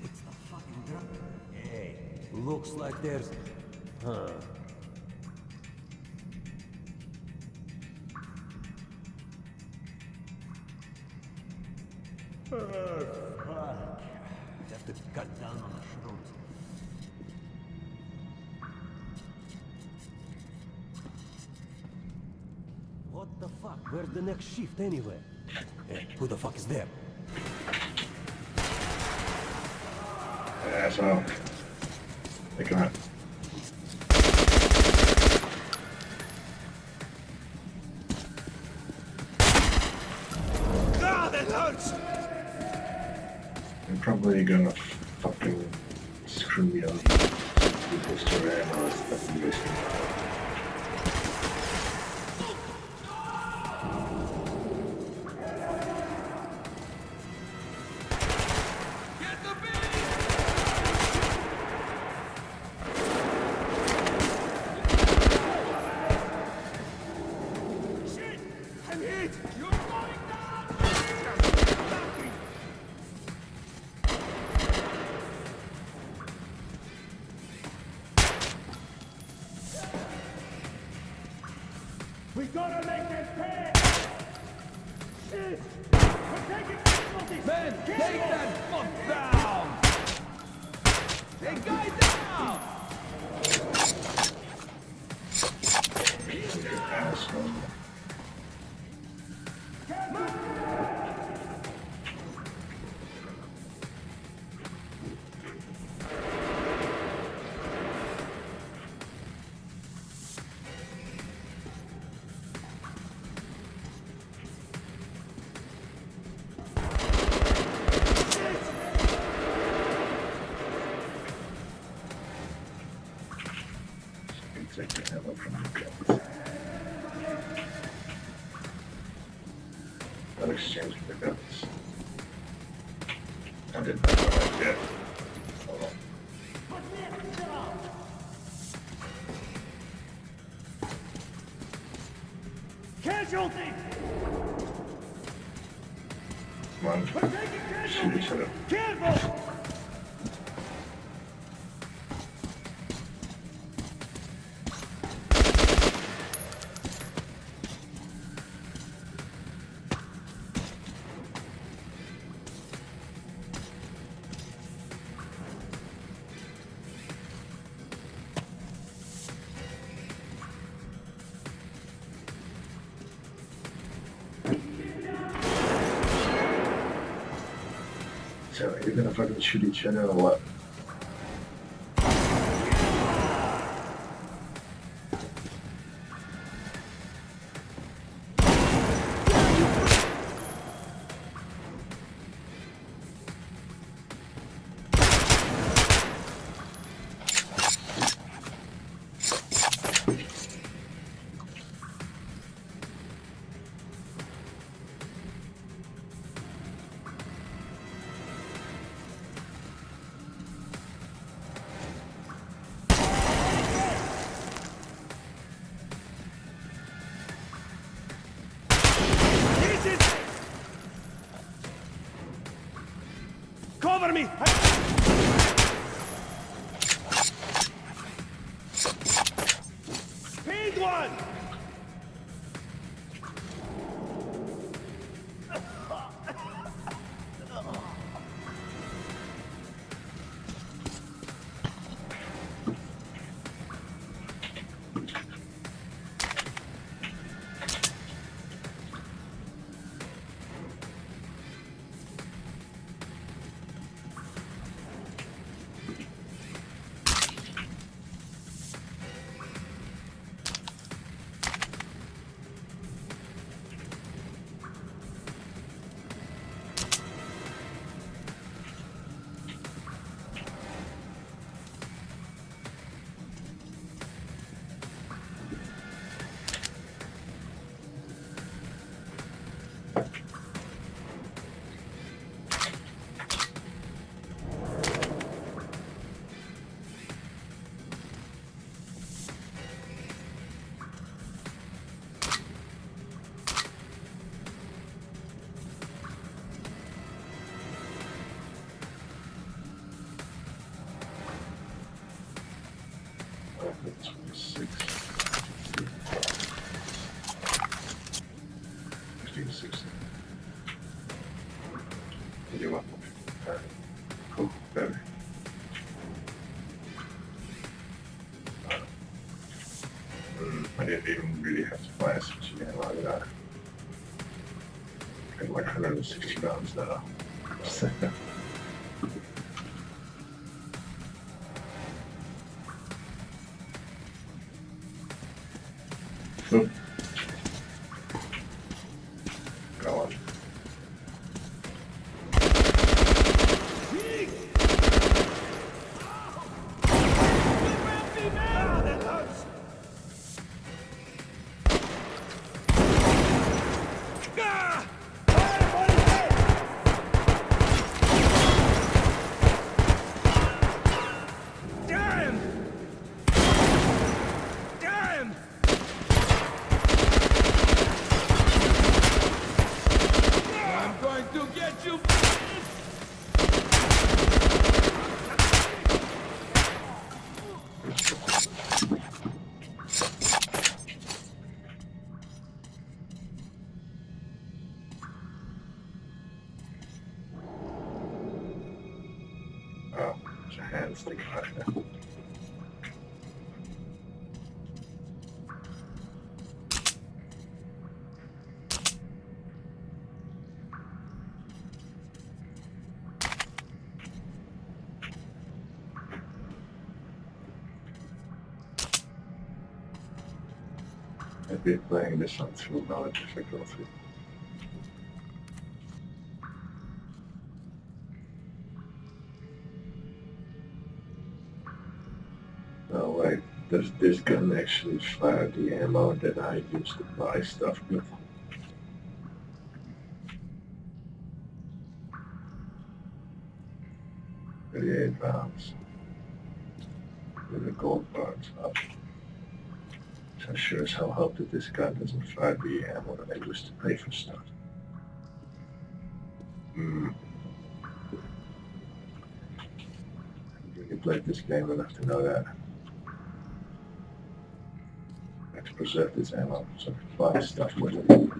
Speaker 18: It's the fucking drop. Hey, looks like there's... Huh. Fuck. Have to cut down on the shrooms. What the fuck? Where's the next shift anyway? Hey, who the fuck is there?
Speaker 4: Asshole. Take him out. You're probably gonna fucking screw me up with this terrain or stuff in this.
Speaker 18: We gotta make this pay! Shit! We're taking casualties! Men, take that fuck down! Hey, guy down!
Speaker 4: Take the ammo from the guns. I'll exchange the guns. I did not know that yet. Hold on.
Speaker 18: Casualty!
Speaker 4: Come on. Shoot each other.
Speaker 18: Careful!
Speaker 4: So are you gonna fucking shoot each other or what?
Speaker 18: Cover me! Paid one!
Speaker 4: I didn't even really have to buy a switch again like that. I'm like $160 now. Go on. Oh, it's a hand stick right there. I've been playing this on through now difficulty. Oh wait, does this gun actually fire the ammo that I used to buy stuff with? $38 with the gold bars up. So I sure as hell hope that this gun doesn't fire the ammo that I used to pay for stuff. I've really played this game enough to know that. I have to preserve this ammo so I can buy stuff with it.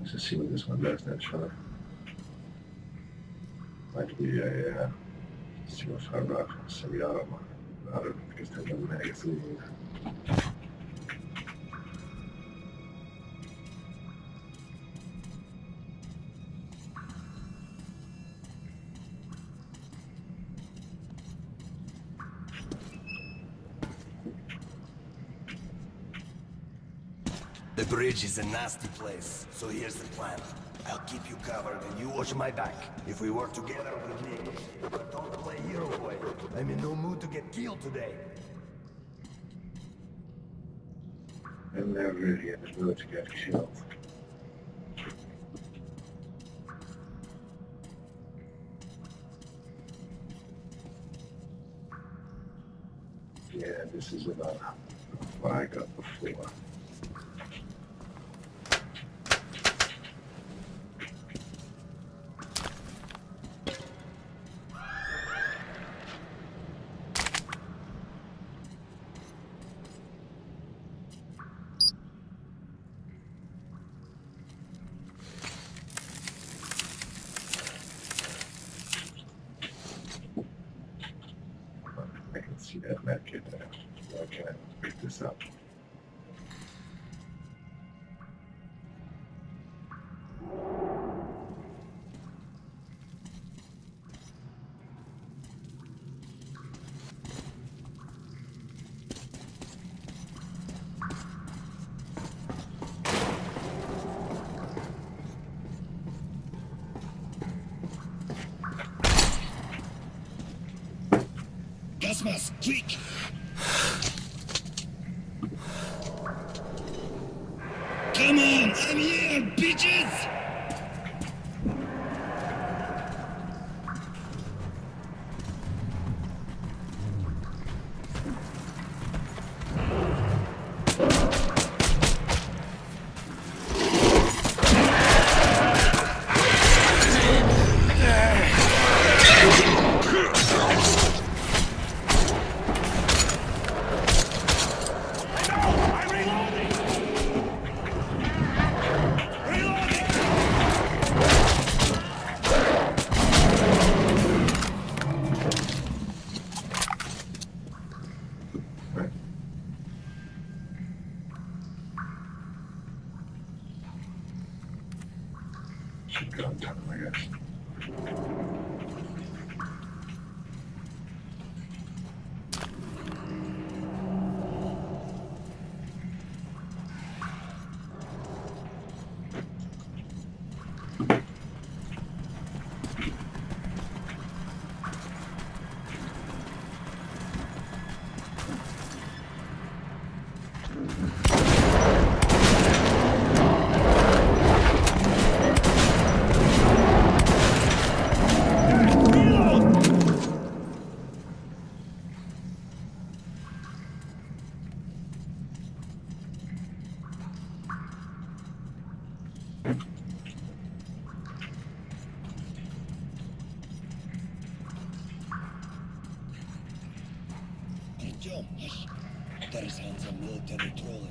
Speaker 4: Let's just see what this one does then, shall I? Might be a single fire rifle, semi-auto. I don't because there's no magazine.
Speaker 17: The bridge is a nasty place, so here's the plan. I'll keep you covered and you watch my back. If we work together, we'll make it. But don't play hero boy. I'm in no mood to get killed today.
Speaker 4: I'm never really in the mood to get killed. Yeah, this is about what I got before. I can see that medkit there. Why can't I pick this up?
Speaker 6: Gas mask, quick! Come on, I'm here, bitches! Should go on time, I guess. Артем, hush. There's hands on military trolley.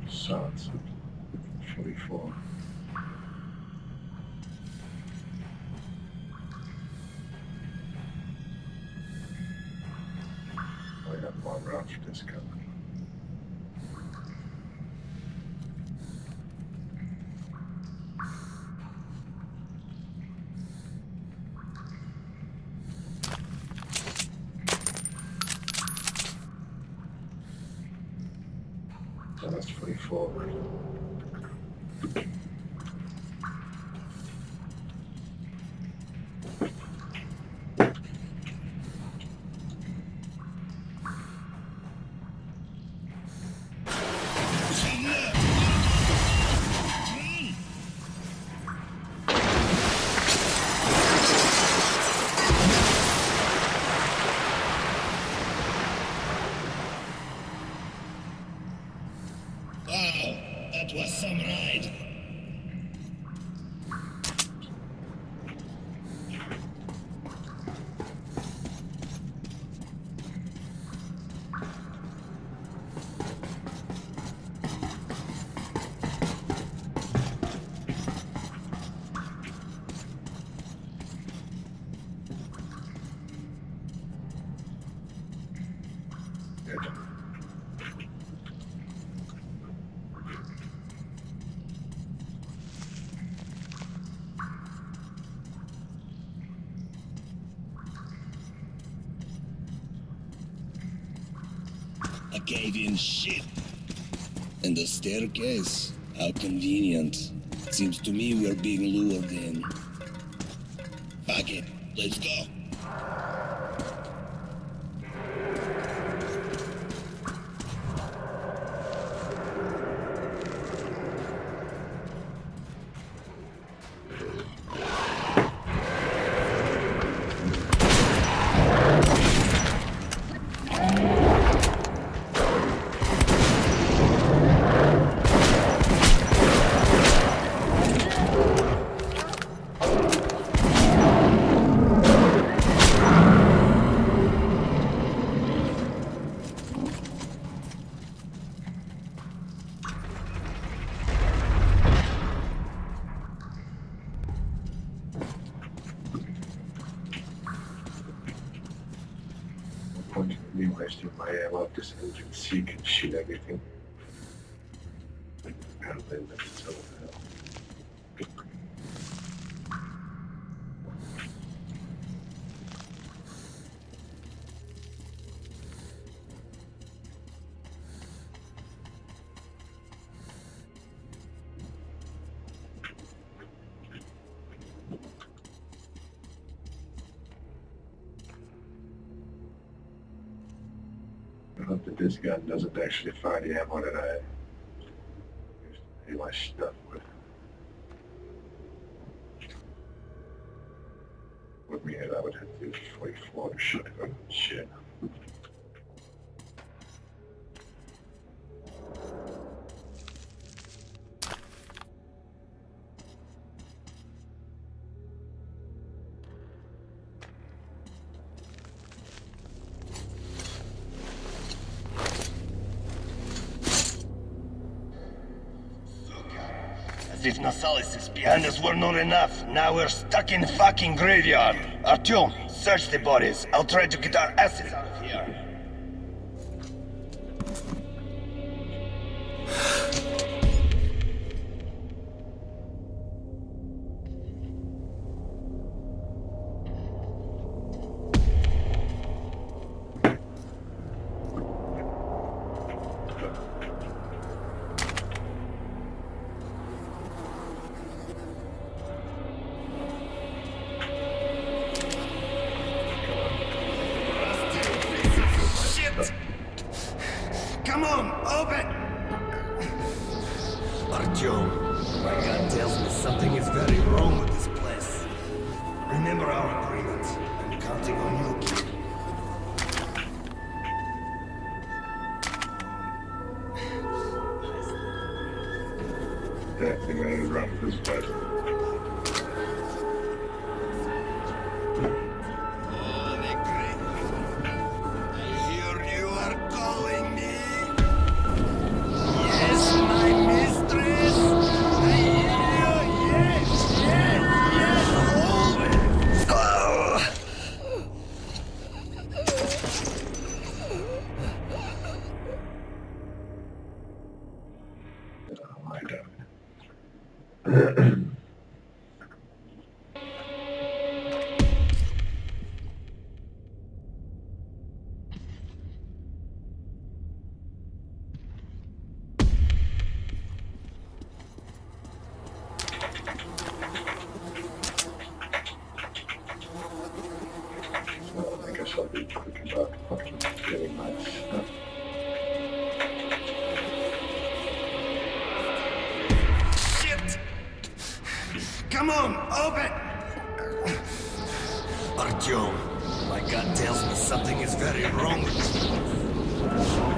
Speaker 6: Shots. 44. I got one round for this gun.
Speaker 4: So that's 44.
Speaker 6: Wow, that was some ride. A cave-in shit. And the staircase? How convenient. Seems to me we're being lured in. Fuck it, let's go.
Speaker 4: Me wasting my ammo this engine seek and shoot everything. And then that's so I hope that this gun doesn't actually fire the ammo that I do my stuff with. With me, I would have to use 44 shotgun shit.
Speaker 17: As if Nasalis behind us were not enough, now we're stuck in fucking graveyard. Artyom, search the bodies. I'll try to get our asses out of here. Come on, open! Artyom, my gut tells me something is very wrong with this place. Remember our agreement. I'm counting on you, kid.
Speaker 4: Yeah, I think I need to run this place. talking about fucking getting my stuff.
Speaker 17: Shit! Come on, open! Artyom, my gut tells me something is very wrong with you.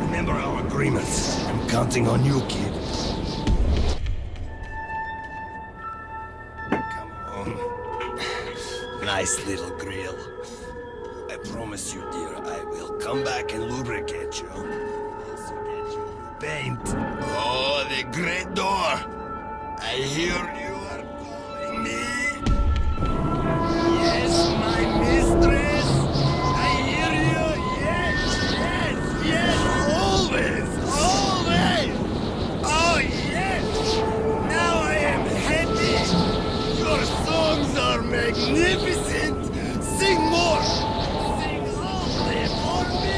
Speaker 17: Remember our agreements. I'm counting on you, kid. Come on. Nice little grill. I promise you, dear, I will come back and lubricate you. Also get you paint. Oh, the great door! I hear you are calling me. Yes, my mistress. I hear you. Yes, yes, yes. Always, always. Oh, yes. Now I am happy. Your songs are magnificent. Sing more. Sing only for me.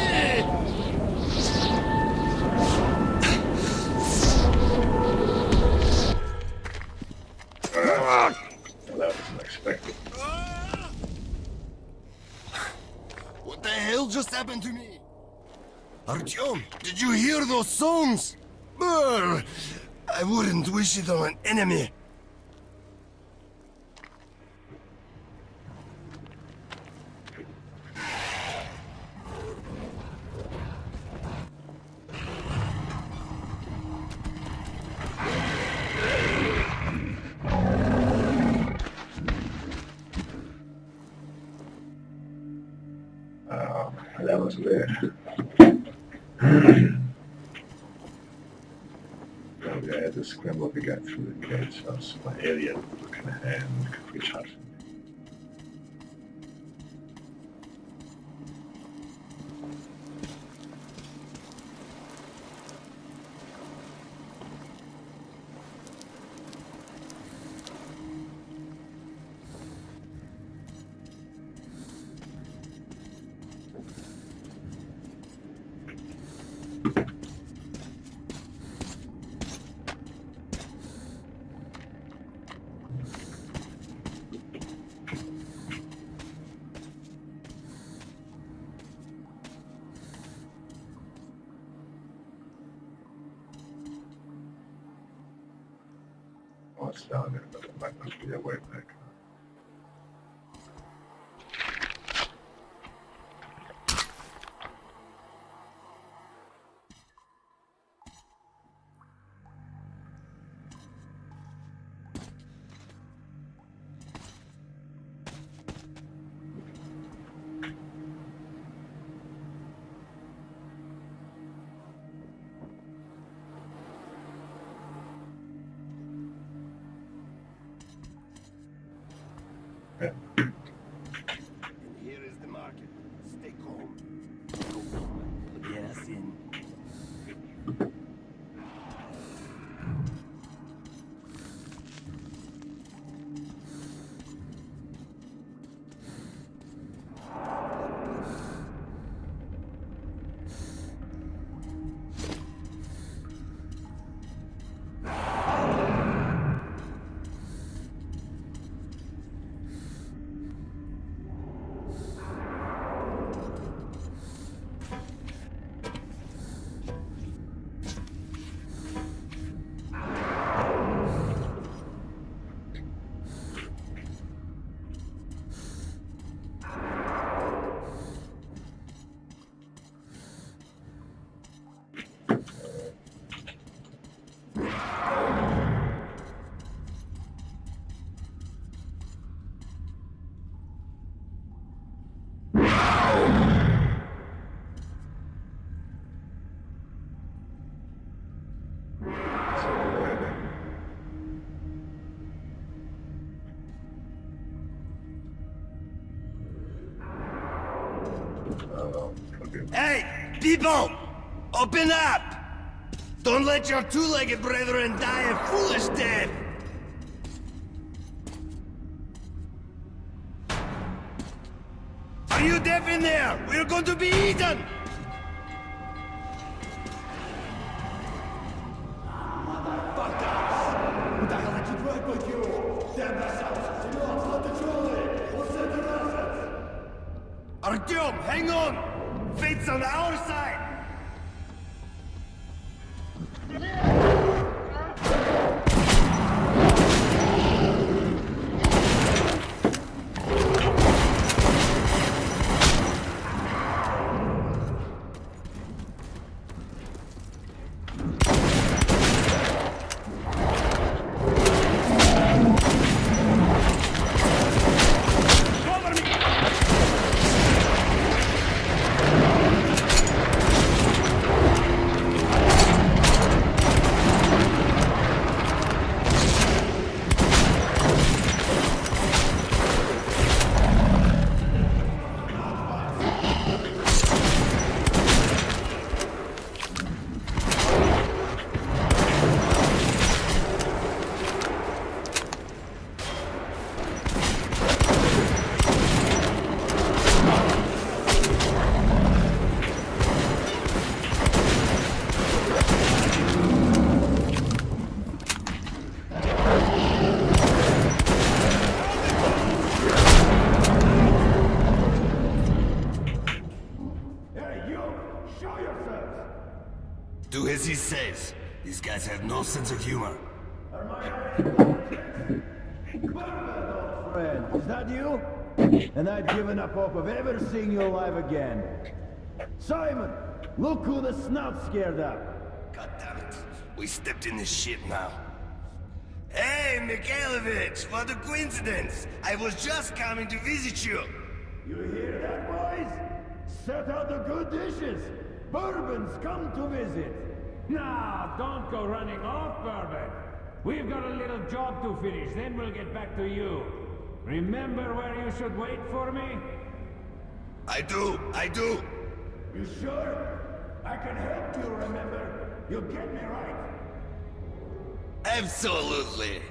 Speaker 4: Well, that was unexpected.
Speaker 17: What the hell just happened to me? Artyom, did you hear those songs? Brr, I wouldn't wish it on an enemy.
Speaker 4: Oh, that was weird. I had to scramble to get through the gates, so my alien looking hand could reach out for me. Oh, it's down there, but it might not be a way back.
Speaker 17: Here is the market. Stay calm. Yes, in. Hey, people! Open up! Don't let your two-legged brethren die a foolish death! Are you deaf in there? We're going to be eaten! Artyom, hang on! fate's on our side! Do as he says. These guys have no sense of humor.
Speaker 1: Friend, is that you? And I'd given up hope of ever seeing you alive again. Simon, look who the snout scared up.
Speaker 17: God damn it. We stepped in this shit now. Hey, Mikhailovich, what a coincidence. I was just coming to visit you.
Speaker 1: You hear that, boys? Set out the good dishes. Bourbon's come to visit.
Speaker 19: Nah, don't go running off, Bourbon. We've got a little job to finish, then we'll get back to you. Remember where you should wait for me?
Speaker 17: I do.
Speaker 1: You sure? I can help you remember. You get me right?
Speaker 17: Absolutely.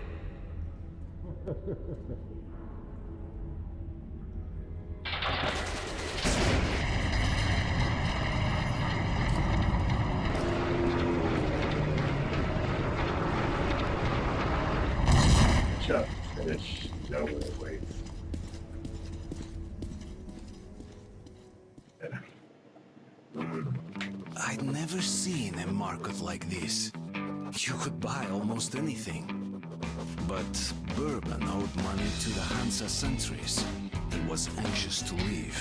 Speaker 4: Just finish. No way, wait.
Speaker 3: I'd never seen a market like this. You could buy almost anything. But Bourbon owed money to the Hansa sentries and was anxious to leave.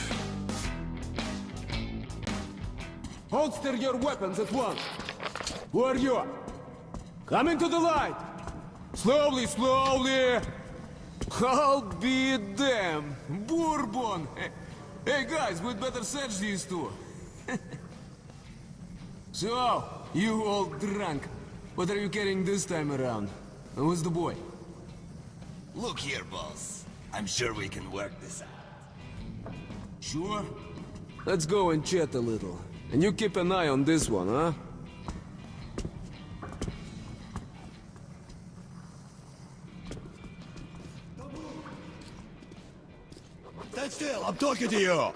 Speaker 9: Holster your weapons at once. Who are you? Come into the light. Slowly, slowly. I'll be damned. Bourbon. Hey guys, we'd better search these two. So, you all drunk. What are you carrying this time around? And who's the boy?
Speaker 17: Look here, boss. I'm sure we can work this out.
Speaker 9: Sure? Let's go and chat a little. And you keep an eye on this one, huh?
Speaker 12: Stand still, I'm talking to you!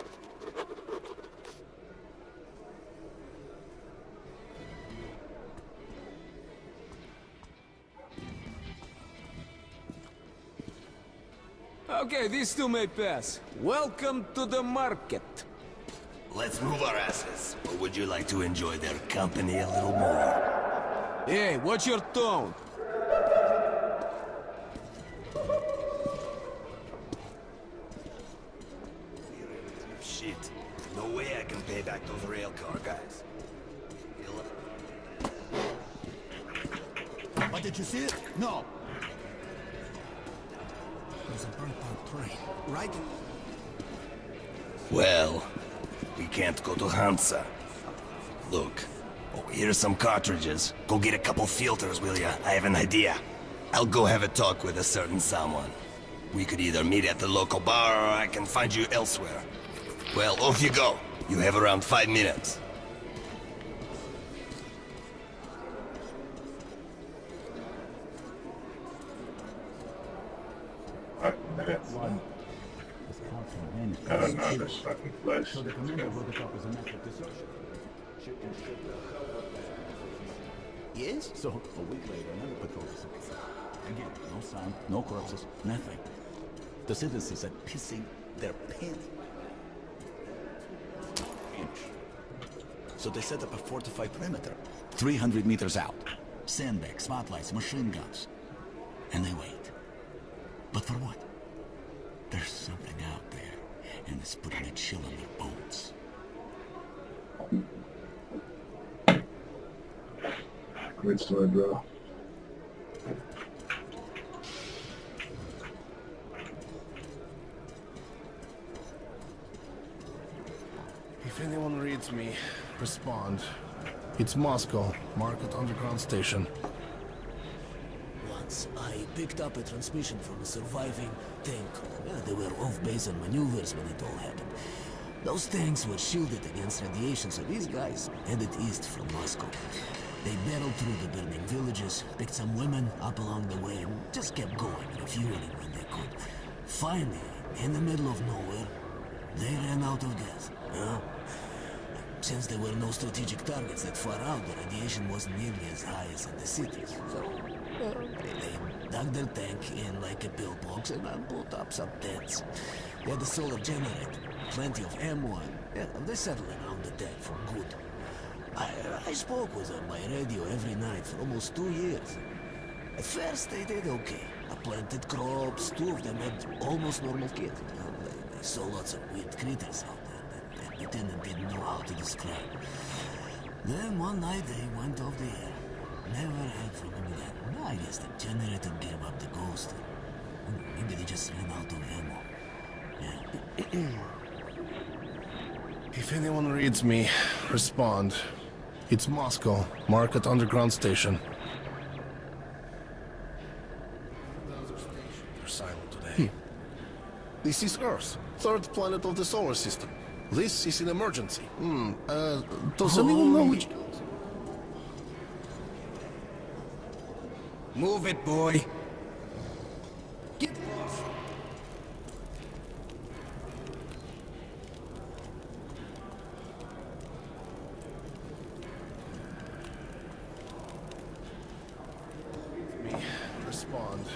Speaker 9: Okay, these two may pass. Welcome to the market.
Speaker 17: Let's move our asses. Or would you like to enjoy their company a little more?
Speaker 9: Hey, watch your tone.
Speaker 17: Shit. No way I can pay back those railcar guys.
Speaker 12: What, did you see it? No.
Speaker 14: There's a burnt-out train, right?
Speaker 17: Well, we can't go to Hansa. Look, here's some cartridges. Go get a couple filters, will ya? I have an idea. I'll go have a talk with a certain someone. We could either meet at the local bar, or I can find you elsewhere. Well, off you go. You have around 5 minutes.
Speaker 4: One. I don't know this fucking place.
Speaker 20: So the commander wrote it up as a method to social.
Speaker 21: Yes? So, a week later, another patrol was again, no sound, no corpses, nothing. The citizens are pissing their pants.
Speaker 12: So they set up a fortified perimeter, 300 meters out. Sandbags, spotlights, machine guns. And they wait. But for what? There's something out there, and it's putting a chill on their bones.
Speaker 4: Great story, bro.
Speaker 14: If anyone reads me, respond. It's Moscow, Market Underground Station.
Speaker 5: Once I picked up a transmission from a surviving tank. They were off-base on maneuvers when it all happened. Those tanks were shielded against radiation, so these guys headed east from Moscow. They battled through the burning villages, picked some women up along the way, and just kept going, refueling when they could. Finally, in the middle of nowhere, they ran out of gas. Since there were no strategic targets that far out, the radiation wasn't nearly as high as in the cities. So, they dug their tank in like a pillbox and put up some tents. They had a solar generator, plenty of ammo, and they settled around the tank for good. I spoke with them by radio every night for almost 2 years. At first, they did okay. I planted crops, 2 of them had almost normal kids. They saw lots of weird critters out there that the lieutenant didn't know how to describe. Then one night they went off the air. Never heard from him again. I guess the generator gave up the ghost. Maybe they just ran out of ammo. Yeah.
Speaker 14: If anyone reads me, respond. It's Moscow, Market Underground Station. They're silent today. This is Earth, 3rd planet of the solar system. This is an emergency. Does anyone know which...
Speaker 16: Move it, boy. Get
Speaker 14: Respond.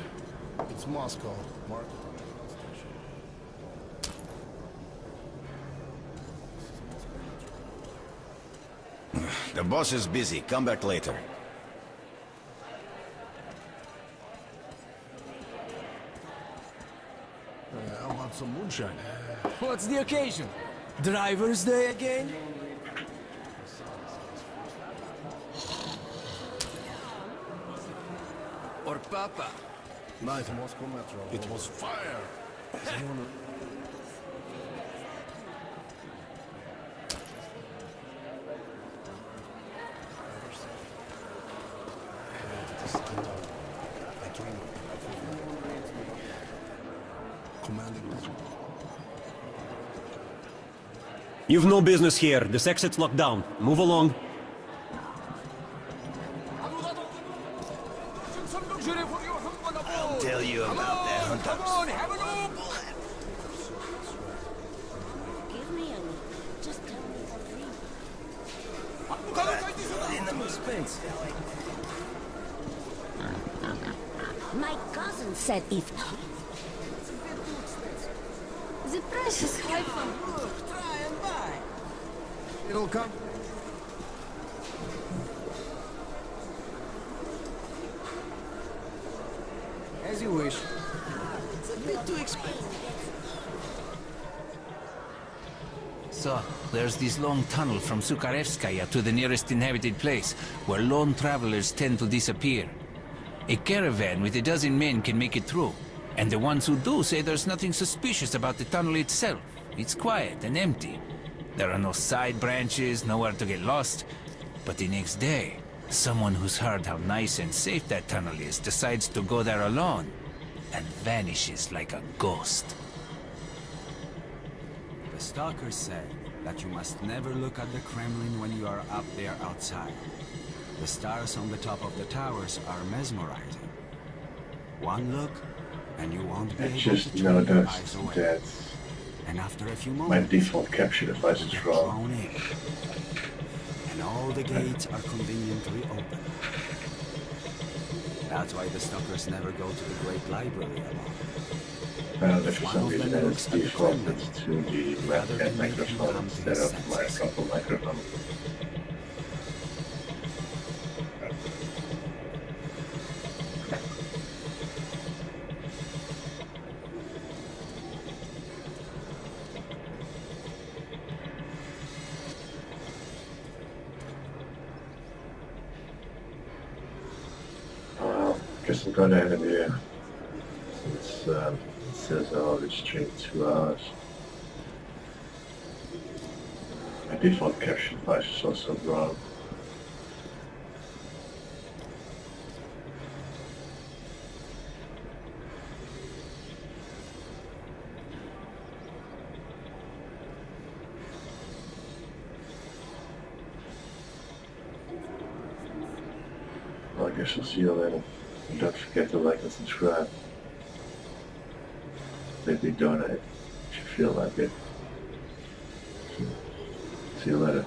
Speaker 14: It's Moscow, Market Underground Station.
Speaker 13: The boss is busy. Come back later.
Speaker 14: How about some moonshine?
Speaker 11: What's the occasion? Driver's Day again? Or Papa?
Speaker 14: Night Moscow Metro. It was fire. Is anyone...
Speaker 15: You've no business here. This exit's locked down. Move along.
Speaker 17: I'll tell you about the hunters.
Speaker 2: Give me a just tell me for free.
Speaker 17: In the suspense.
Speaker 2: My cousin said if...
Speaker 10: The price is high for...
Speaker 16: Try and buy. It'll come. As you wish.
Speaker 17: It's a bit too expensive.
Speaker 8: So, there's this long tunnel from Sukharevskaya to the nearest inhabited place, where lone travelers tend to disappear. A caravan with a dozen men can make it through, and the ones who do say there's nothing suspicious about the tunnel itself. It's quiet and empty. There are no side branches, nowhere to get lost. But the next day, someone who's heard how nice and safe that tunnel is decides to go there alone, and vanishes like a ghost.
Speaker 7: The stalkers say that you must never look at the Kremlin when you are up there outside. The stars on the top of the towers are mesmerizing. One look, and you won't be able
Speaker 4: Just
Speaker 7: to
Speaker 4: know
Speaker 7: turn your
Speaker 4: that
Speaker 7: eyes away.
Speaker 4: that's
Speaker 7: And after a few
Speaker 4: my
Speaker 7: moments,
Speaker 4: default capture device is wrong.
Speaker 7: and all the gates are conveniently open. That's why the stalkers never go to the Great Library alone.
Speaker 4: Apparently for some reason it's defaulted to the webcam microphone instead of my proper microphone. Guess I'm going to end it here. Since it says I'll restrain 2 hours. My default caption device is also wrong. Well, I guess I'll see you later. And don't forget to like and subscribe. Maybe donate if you feel like it. See you later.